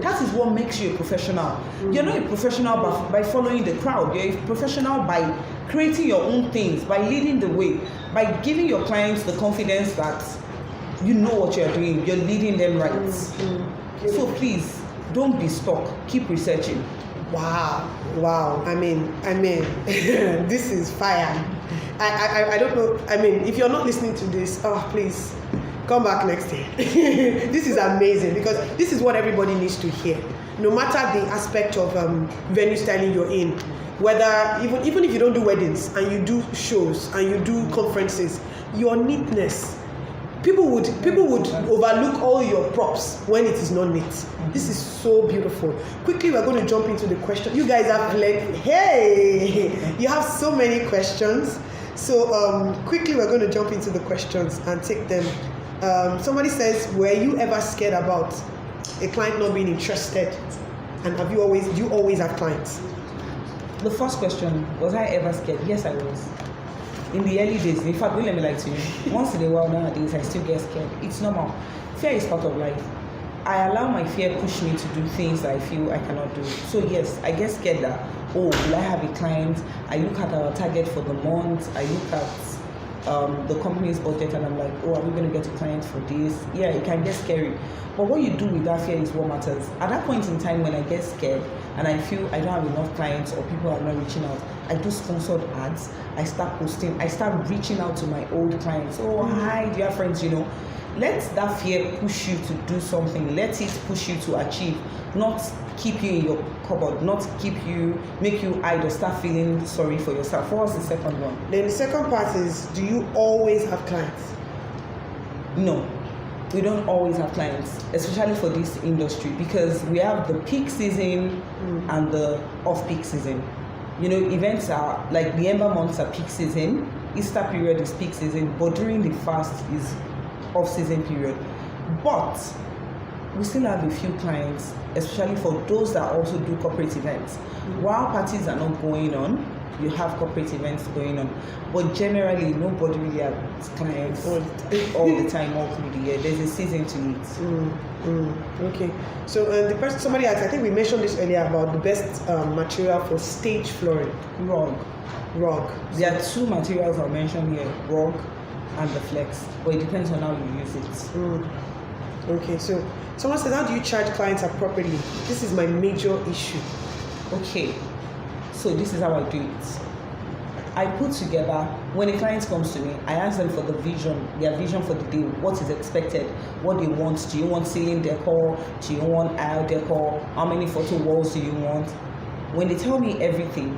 S4: That is what makes you a professional. You're not a professional by following the crowd. You're a professional by creating your own things, by leading the way, by giving your clients the confidence that you know what you're doing, you're leading them right. So please, don't be stuck. Keep researching.
S1: Wow. I mean, this is fire. I don't know. I mean, if you're not listening to this, please come back next year. This is amazing because this is what everybody needs to hear. No matter the aspect of venue styling you're in, whether even if you don't do weddings and you do shows and you do conferences, your neatness. People would overlook all your props when it is not neat. This is so beautiful. Quickly, we're going to jump into the question. You guys have you have so many questions. So quickly, we're going to jump into the questions and take them. Somebody says, were you ever scared about a client not being interested? And do you always have clients?
S4: The first question, was I ever scared? Yes, I was. In the early days, in fact, don't let me lie to you. Once in a while nowadays, I still get scared. It's normal. Fear is part of life. I allow my fear push me to do things that I feel I cannot do. So yes, I get scared that, will I have a client? I look at our target for the month. I look at the company's budget and I'm like, are we going to get a client for this? Yeah, it can get scary. But what you do with that fear is what matters. At that point in time when I get scared and I feel I don't have enough clients or people are not reaching out, I do sponsored ads. I start posting. I start reaching out to my old clients. Hi, dear friends, let that fear push you to do something. Let it push you to achieve, not keep you in your cupboard, not make you either start feeling sorry for yourself. What was the second one?
S1: Then the second part is, do you always have clients?
S4: No, we don't always have clients, especially for this industry, because we have the peak season and the off-peak season. Events are like the Ember months are peak season, Easter period is peak season, but during the fast is off-season period. But we still have a few clients, especially for those that also do corporate events. While parties are not going on, you have corporate events going on. But generally, nobody really has clients all the time, all through the year. There's a season to it.
S1: Okay. So somebody asked, I think we mentioned this earlier about the best material for stage flooring. Rug.
S4: There are two materials I'll mention here, rug and the flex. But it depends on how you use it.
S1: Okay. So someone says, how do you charge clients appropriately? This is my major issue.
S4: Okay. So this is how I do it. I put together, when a client comes to me, I ask them for their vision for the day, what is expected, what they want. Do you want ceiling decor? Do you want aisle decor? How many photo walls do you want? When they tell me everything,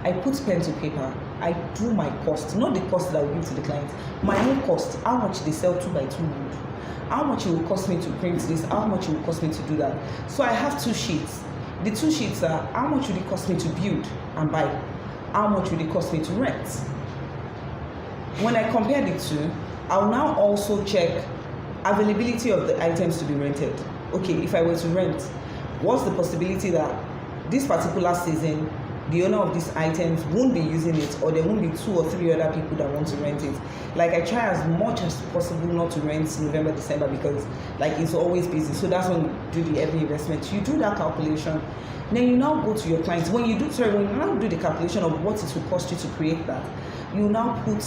S4: I put pen to paper. I do my cost, not the cost that I will give to the client, my own cost, how much they sell 2x2 wood. how much it will cost me to print this, how much it will cost me to do that. So I have 2 sheets. The 2 sheets are how much would it cost me to build and buy, how much would it cost me to rent. When I compare the two, I'll now also check availability of the items to be rented. Okay, if I were to rent, what's the possibility that this particular season the owner of these items won't be using it, or there won't be 2 or 3 other people that want to rent it. Like, I try as much as possible not to rent November, December, because like it's always busy. So that's when you do the heavy investment. You do that calculation, then you now go to your clients. When you now do the calculation of what it will cost you to create that, you now put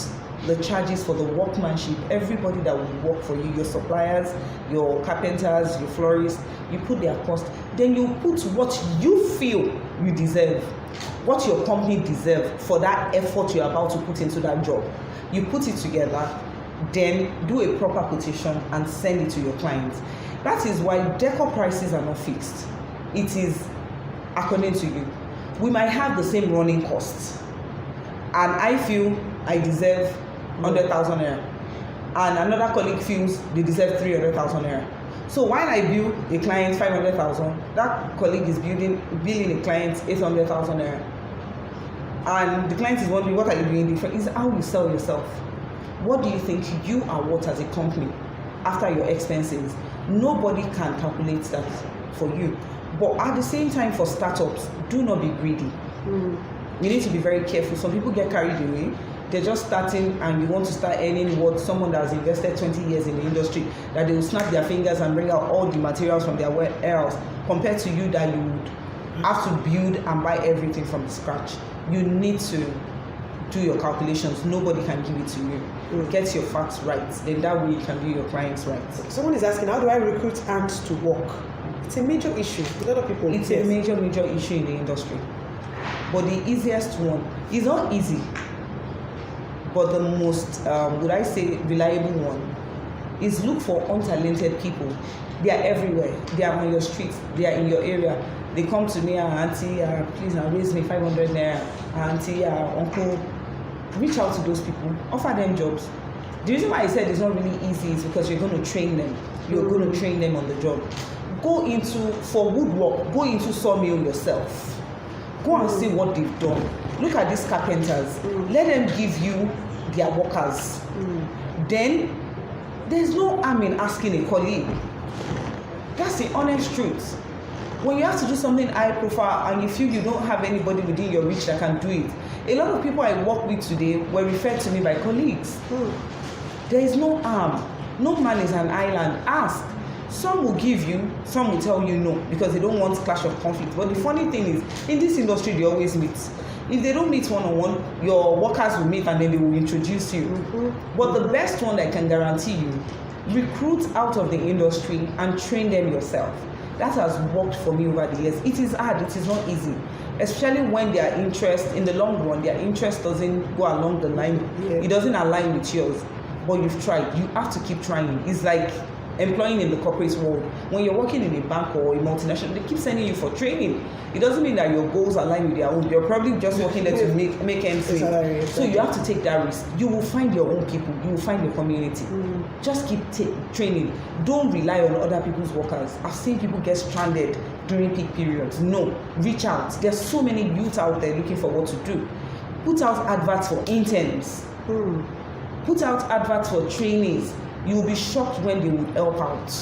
S4: the charges for the workmanship, everybody that will work for you, your suppliers, your carpenters, your florists, you put their cost. Then you put what you feel you deserve, what your company deserves for that effort you're about to put into that job. You put it together, then do a proper quotation and send it to your clients. That is why decor prices are not fixed. It is according to you. We might have the same running costs, and I feel I deserve 100,000 naira, and another colleague feels they deserve 300,000 naira. So while I bill a client 500,000, that colleague is billing a client 800,000 naira. And the client is wondering, what are you doing different? It's how you sell yourself. What do you think you are worth as a company after your expenses? Nobody can calculate that for you. But at the same time, for startups, do not be greedy. You need to be very careful. Some people get carried away. They're just starting, and you want to start earning what someone that has invested 20 years in the industry, that they will snap their fingers and bring out all the materials from their warehouse, compared to you that you would have to build and buy everything from scratch. You need to do your calculations. Nobody can give it to you. Get your facts right. Then that way you can do your clients right.
S1: Someone is asking, how do I recruit hands to work? It's a major issue. A lot of people.
S4: It's a major issue in the industry. But the easiest one is not easy, but the most, would I say, reliable one is look for untalented people. They are everywhere. They are on your street. They are in your area. They come to me, auntie, please raise me 500 naira. Auntie, uncle. Reach out to those people. Offer them jobs. The reason why I said it's not really easy is because you're going to train them. You're going to train them on the job. Go into, for woodwork, go into sawmill yourself. Go and see what they've done. Look at these carpenters. Let them give you their workers. Then there's no harm in asking a colleague. That's the honest truth. When you have to do something high profile and you feel you don't have anybody within your reach that can do it, a lot of people I work with today were referred to me by colleagues. There is no harm. No man is an island. Ask. Some will give you, some will tell you no, because they don't want clash of conflict. But the funny thing is, in this industry, they always meet. If they don't meet one-on-one, your workers will meet and then they will introduce you. But the best one I can guarantee you, recruit out of the industry and train them yourself. That has worked for me over the years. It is hard, it is not easy. Especially when their interest, in the long run, their interest doesn't go along the line. It doesn't align with yours. But you've tried. You have to keep trying. It's like employing in the corporate world. When you're working in a bank or a multinational, they keep sending you for training. It doesn't mean that your goals align with their own. You're probably just working there to make ends meet. So you have to take that risk. You will find your own people. You will find your community. Just keep training. Don't rely on other people's workers. I've seen people get stranded during peak periods. No, reach out. There's so many youth out there looking for what to do. Put out adverts for interns. Put out adverts for trainees. You will be shocked when they would help out.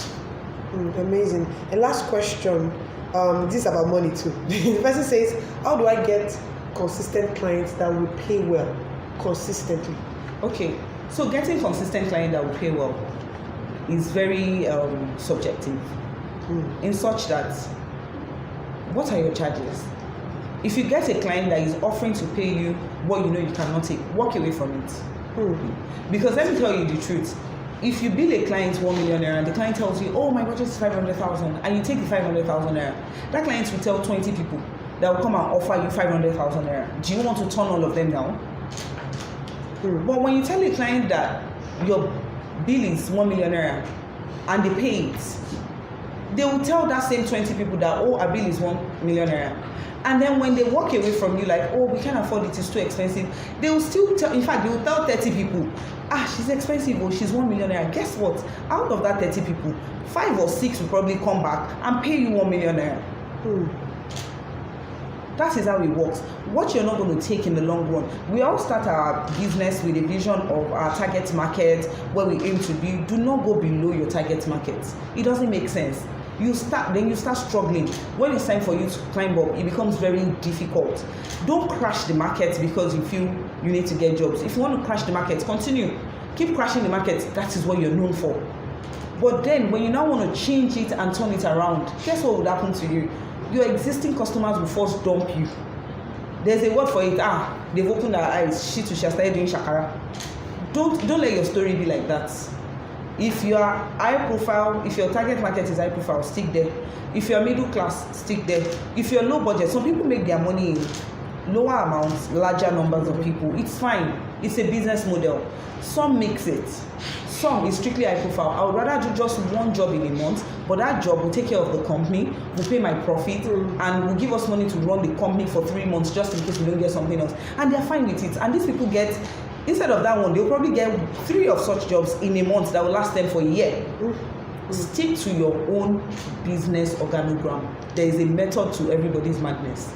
S1: Amazing. And last question, this is about money too. The person says, how do I get consistent clients that will pay well consistently?
S4: Okay, so getting consistent clients that will pay well is very subjective, in such that, what are your charges? If you get a client that is offering to pay you what you know you cannot take, walk away from it. Because let me tell you the truth. If you bill a client 1 million naira and the client tells you, oh, my budget is 500,000, and you take the 500,000 naira, that client will tell 20 people that will come and offer you 500,000 naira. Do you want to turn all of them down? But when you tell a client that your bill is 1 million naira and they pay it, they will tell that same 20 people that, oh, our bill is 1 million naira. And then when they walk away from you like, oh, we can't afford it, it's too expensive, they will still tell, in fact, they will tell 30 people, she's expensive, or she's 1 million naira. Guess what? Out of that 30 people, 5 or 6 will probably come back and pay you 1 million naira. That is how it works. What you're not going to take in the long run. We all start our business with a vision of our target market, where we aim to be. Do not go below your target market. It doesn't make sense. You start struggling. When it's time for you to climb up, it becomes very difficult. Don't crash the market because you feel you need to get jobs. If you want to crash the market, continue. Keep crashing the market. That is what you're known for. But then when you now want to change it and turn it around, guess what would happen to you? Your existing customers will first dump you. There's a word for it. They've opened their eyes. She has started doing shakara. Don't let your story be like that. If you are high profile, if your target market is high profile, stick there. If you're middle class, stick there. If you're low budget, some people make their money in lower amounts, larger numbers of people. It's fine. It's a business model. Some makes it. Some is strictly high profile. I would rather do just one job in a month, but that job will take care of the company, will pay my profit, and will give us money to run the company for 3 months just in case we don't get something else. And they're fine with it. And these people get, instead of that one, they'll probably get 3 of such jobs in a month that will last them for a year. Stick to your own business organogram. There is a method to everybody's madness.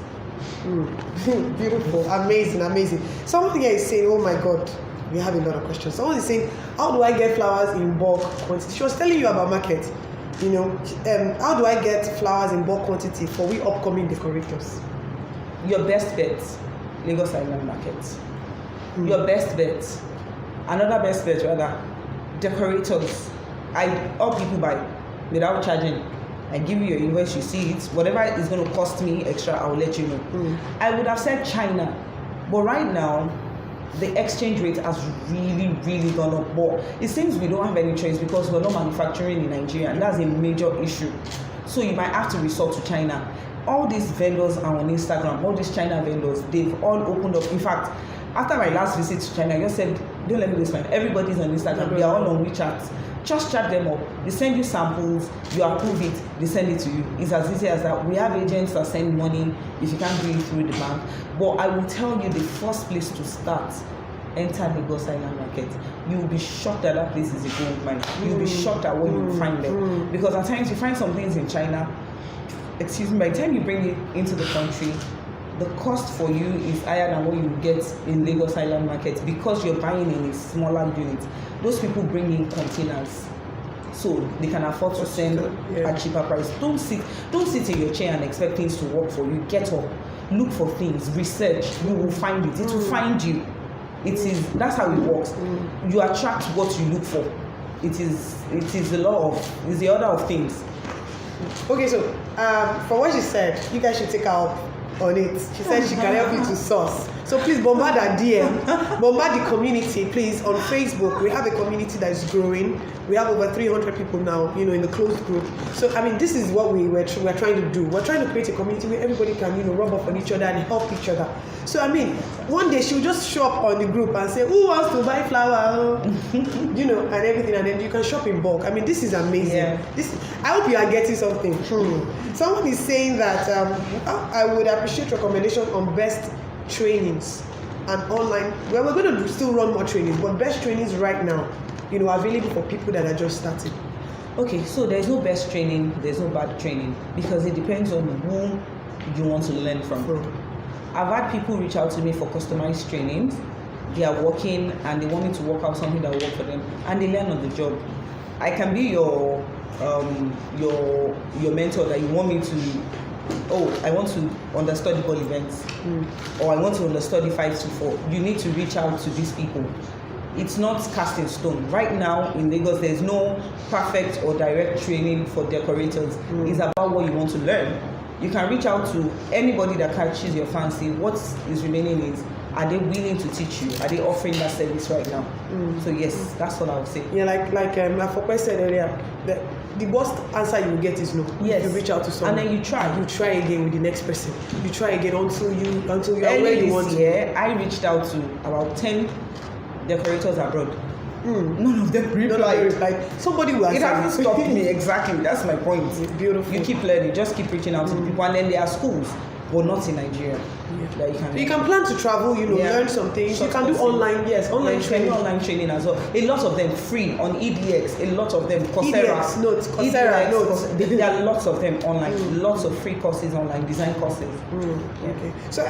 S1: Beautiful, amazing. Somebody here is saying, oh my God, we have a lot of questions. Someone is saying, how do I get flowers in bulk quantity? She was telling you about market. How do I get flowers in bulk quantity for we upcoming decorators?
S4: Your best bet, Lagos Island Market. Your best bet, another best bet rather, decorators. All people buy without charging. I give you your invoice, you see it. Whatever is going to cost me extra, I will let you know. I would have said China, but right now, the exchange rate has really gone up. But it seems we don't have any choice because we're not manufacturing in Nigeria, and that's a major issue. So you might have to resort to China. All these vendors are on Instagram, all these China vendors, they've all opened up. In fact, after my last visit to China, I just said, don't let me waste time. Everybody's on Instagram, they are all on WeChat. Just chat them up. They send you samples, you approve it, they send it to you. It's as easy as that. We have agents that send money if you can't do it through the bank. But I will tell you, the first place to start, enter Lagos Island Market. You will be shocked that that place is a gold mine. You'll be shocked at what you find there. Because at times you find some things in China, by the time you bring it into the country, the cost for you is higher than what you get in Lagos Island Market because you're buying in a smaller unit. Those people bring in containers, so they can afford to send at cheaper price. Don't sit in your chair and expect things to work for you. Get up, look for things, research. You will find it. It will find you. That's how it works. You attract what you look for. It's the order of things.
S1: Okay, so from what she said, you guys should take her up on it. She said she can help you to source. So please bombard our DM, bombard the community, please, on Facebook. We have a community that is growing. We have over 300 people now, in the closed group. So, this is what we're trying to do. We're trying to create a community where everybody can, rub off on each other and help each other. So, one day she'll just show up on the group and say, who wants to buy flour? And everything. And then you can shop in bulk. This is amazing. Yeah. I hope you are getting something. Someone is saying that I would appreciate recommendation on best trainings and online. Well, we're going to still run more trainings, but best trainings right now, available for people that are just starting.
S4: Okay, so there's no best training, there's no bad training, because it depends on who you want to learn from. I've had people reach out to me for customized trainings. They are working and they want me to work out something that will work for them, and they learn on the job. I can be your mentor that you want me to. I want to understudy ball events, or I want to understudy 524. You need to reach out to these people. It's not cast in stone. Right now in Lagos, there's no perfect or direct training for decorators. It's about what you want to learn. You can reach out to anybody that catches your fancy. What is remaining is, are they willing to teach you? Are they offering that service right now? So yes, that's what I would say.
S1: Yeah, like Afokwe said earlier, the worst answer you will get is no.
S4: Yes.
S1: You reach out to someone.
S4: And then you try.
S1: You try again with the next person. You try again until you are where you want to.
S4: Yeah, I reached out to about 10 decorators abroad. None of them replied.
S1: Somebody will answer.
S4: It hasn't stopped me. Exactly. That's my point.
S1: It's beautiful.
S4: You keep learning. Just keep reaching out to the people. And then there are schools. but not in Nigeria. That
S1: You can plan to travel, learn some things. You can do online, online training.
S4: Online training as well. A lot of them free on EDX. A lot of them Coursera.
S1: Coursera notes.
S4: There are lots of them online. Lots of free courses online, design courses.
S1: Okay. So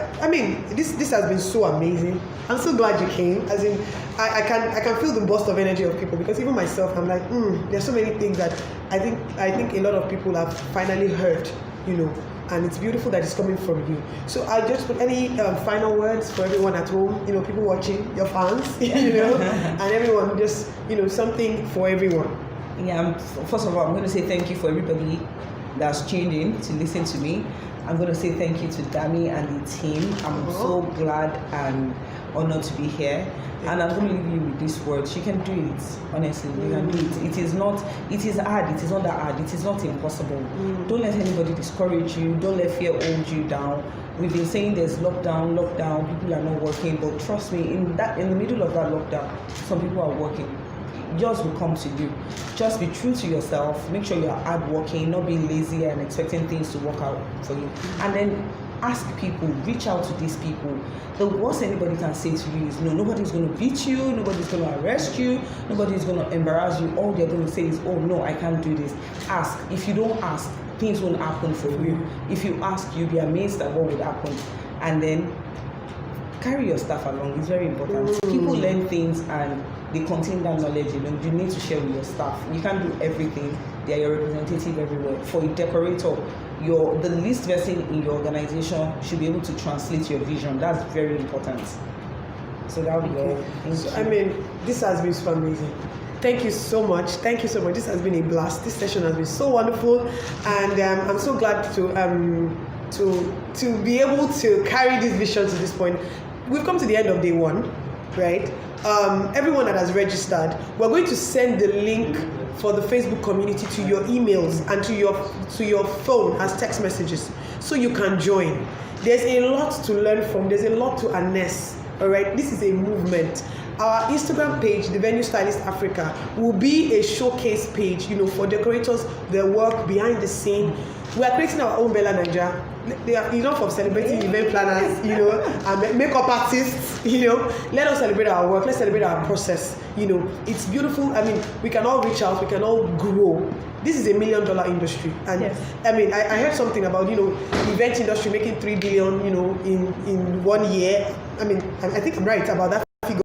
S1: this has been so amazing. I'm so glad you came. As in, I can feel the burst of energy of people, because even myself, I'm like, there's so many things that I think a lot of people have finally heard, and it's beautiful that it's coming from you. So I just put any final words for everyone at home, people watching, your fans, and everyone, just something for everyone.
S4: Yeah. First of all, I'm going to say thank you for everybody that's tuned in to listen to me. I'm going to say thank you to Dami and the team. I'm so glad and honored to be here. And I'm going to leave you with these words. You can do it. Honestly, you can do it. It is hard. It is not that hard. It is not impossible. Don't let anybody discourage you. Don't let fear hold you down. We've been saying there's lockdown. People are not working. But trust me, in the middle of that lockdown, some people are working. Yours will come to you. Just be true to yourself. Make sure you're hardworking, not being lazy and expecting things to work out for you. And then ask people, reach out to these people. The worst anybody can say to you is no, nobody's going to beat you, nobody's going to arrest you, nobody's going to embarrass you. All they're going to say is, oh no, I can't do this. Ask. If you don't ask, things won't happen for you. If you ask, you'll be amazed at what would happen. And then carry your stuff along. It's very important. People learn things and they contain that knowledge. You need to share with your staff. You can't do everything. They are your representative everywhere. For a decorator, the least person in your organization should be able to translate your vision. That's very important. So that will be all.
S1: So, this has been so amazing. Thank you so much. Thank you so much. This has been a blast. This session has been so wonderful, and I'm so glad to be able to carry this vision to this point. We've come to the end of day one, right? Everyone that has registered, we're going to send the link for the Facebook community to your emails and to your phone as text messages, so you can join. There's a lot to learn from. There's a lot to harness. All right, this is a movement. Our Instagram page, The Venue Stylist Africa, will be a showcase page, for decorators, their work behind the scene. We are creating our own Bella Nigeria. They are enough of celebrating event planners, and makeup artists, Let us celebrate our work. Let's celebrate our process. It's beautiful. We can all reach out. We can all grow. This is $1 million industry, and yes. I heard something about event industry making $3 billion, in 1 year. I think I'm right about that figure.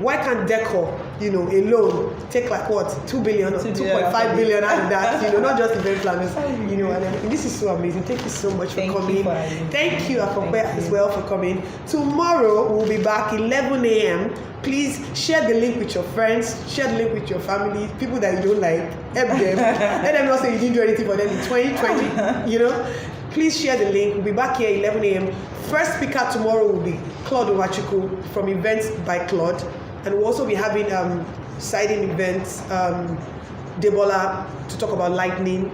S1: Why can't decor, alone take like what, 2 billion or 2.5 billion out of that, not just event planners, and this is so amazing. Thank you so much for coming. Thank you, Akope, as well for coming. Tomorrow we'll be back 11 a.m. Please share the link with your friends, share the link with your family, people that you don't like, help them. Let them not say you didn't do anything for them in 2020, Please share the link. We'll be back here 11 a.m. First speaker tomorrow will be Claude Owachuku from Events by Claude. And we'll also be having siding events, Debola, to talk about lightning.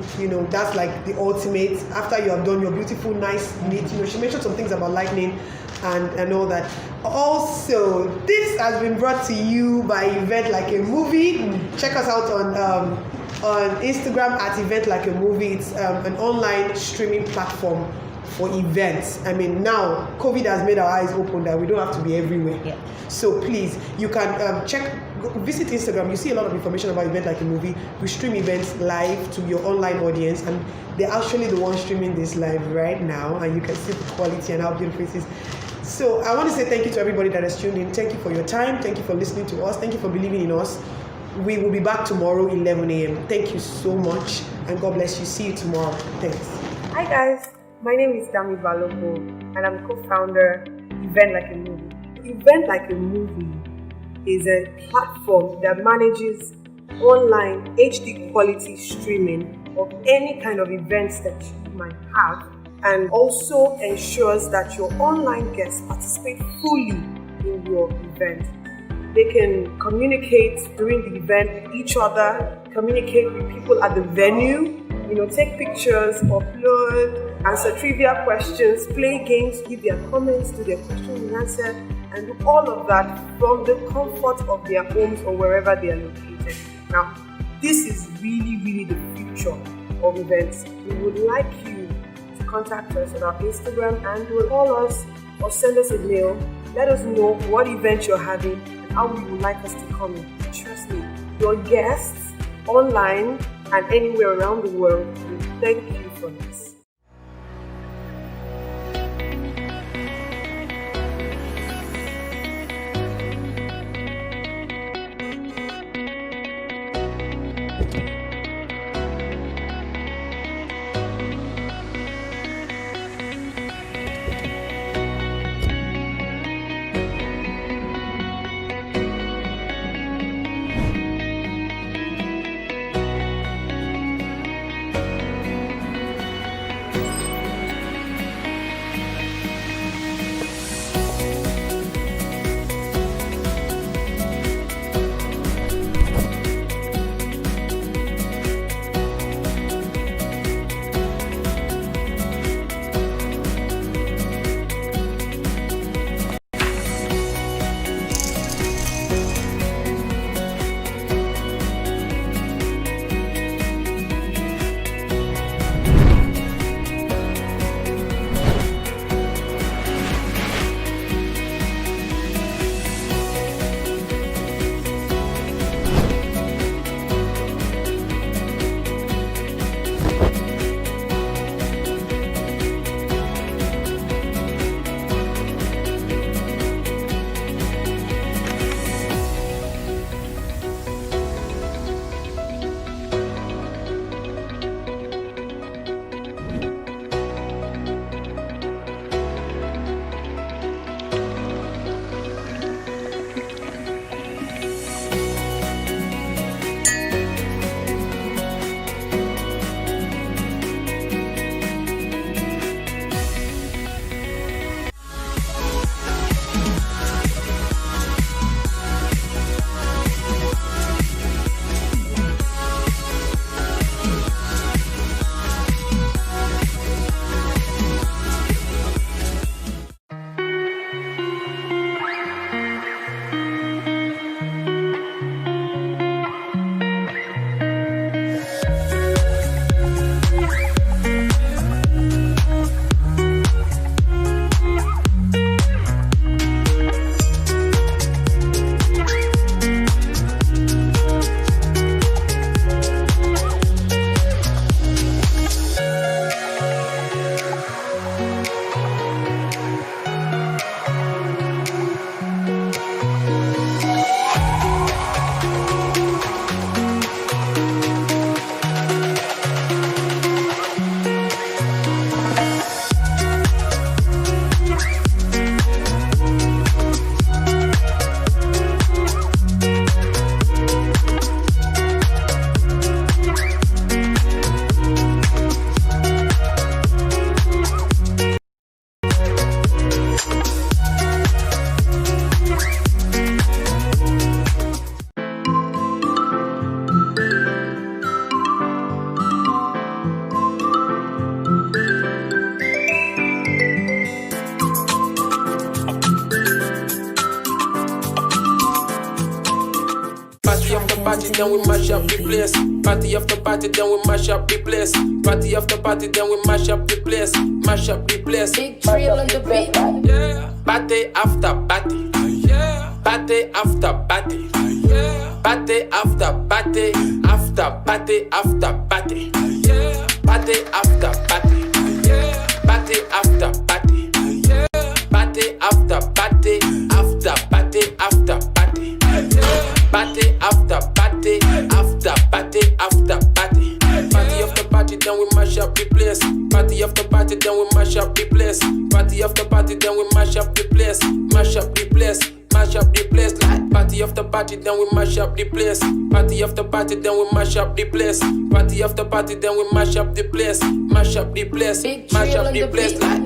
S1: That's like the ultimate. After you have done your beautiful, nice, neat, she mentioned some things about lightning and all that. Also, this has been brought to you by Event Like a Movie. Check us out on Instagram at Event Like a Movie. It's an online streaming platform for events. Now COVID has made our eyes open that we don't have to be everywhere. Yeah. So please, you can visit Instagram. You see a lot of information about Event Like a Movie. We stream events live to your online audience, and they're actually the ones streaming this live right now, and you can see the quality and how beautiful it is. So I want to say thank you to everybody that has tuned in. Thank you for your time. Thank you for listening to us. Thank you for believing in us. We will be back tomorrow 11 a.m. Thank you so much, and God bless you. See you tomorrow. Thanks.
S2: Hi guys, my name is Dami Balogo, and I'm co-founder Event Like a Movie. Event Like a Movie is a platform that manages online HD quality streaming of any kind of events that you might have, and also ensures that your online guests participate fully in your event. They can communicate during the event with each other, communicate with people at the venue, take pictures, upload, answer trivia questions, play games, give their comments to their questions and answers, and do all of that from the comfort of their homes or wherever they are located. Now, this is really, really the future of events. We would like you to contact us on our Instagram and call us or send us a mail. Let us know what event you're having and how you would like us to come in. Trust me, your guests online and anywhere around the world will thank you for this.
S3: party, then we mash up the place. Party after party, then we mash up the place. Party after party, then we mash up the place. Mash up the place.
S6: Big trail on the beat.
S3: Yeah. Party after party. Yeah. Party after party. Yeah. Party after party. After party after party. Yeah. Party after party. Yeah. Party after party. Yeah. Party after party. After party after party. Party after party, after party after party. Party after party, then we mash up the place. Party after party, then we mash up the place. Party after party, then we mash up the place. Mash up the place, mash up the place. Like party after party, then we mash up the place. Party after party, then we mash up the place. Party after party, then we mash up the place. Mash up the place, mash up the place. Like.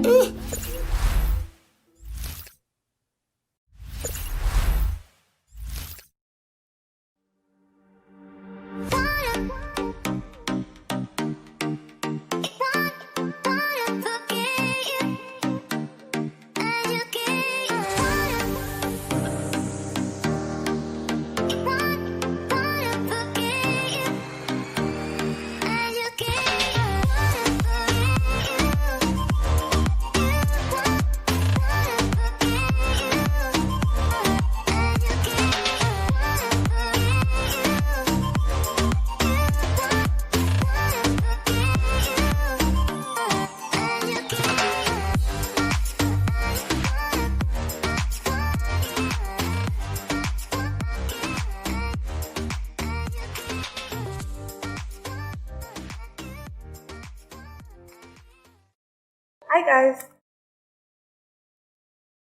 S2: Hi guys.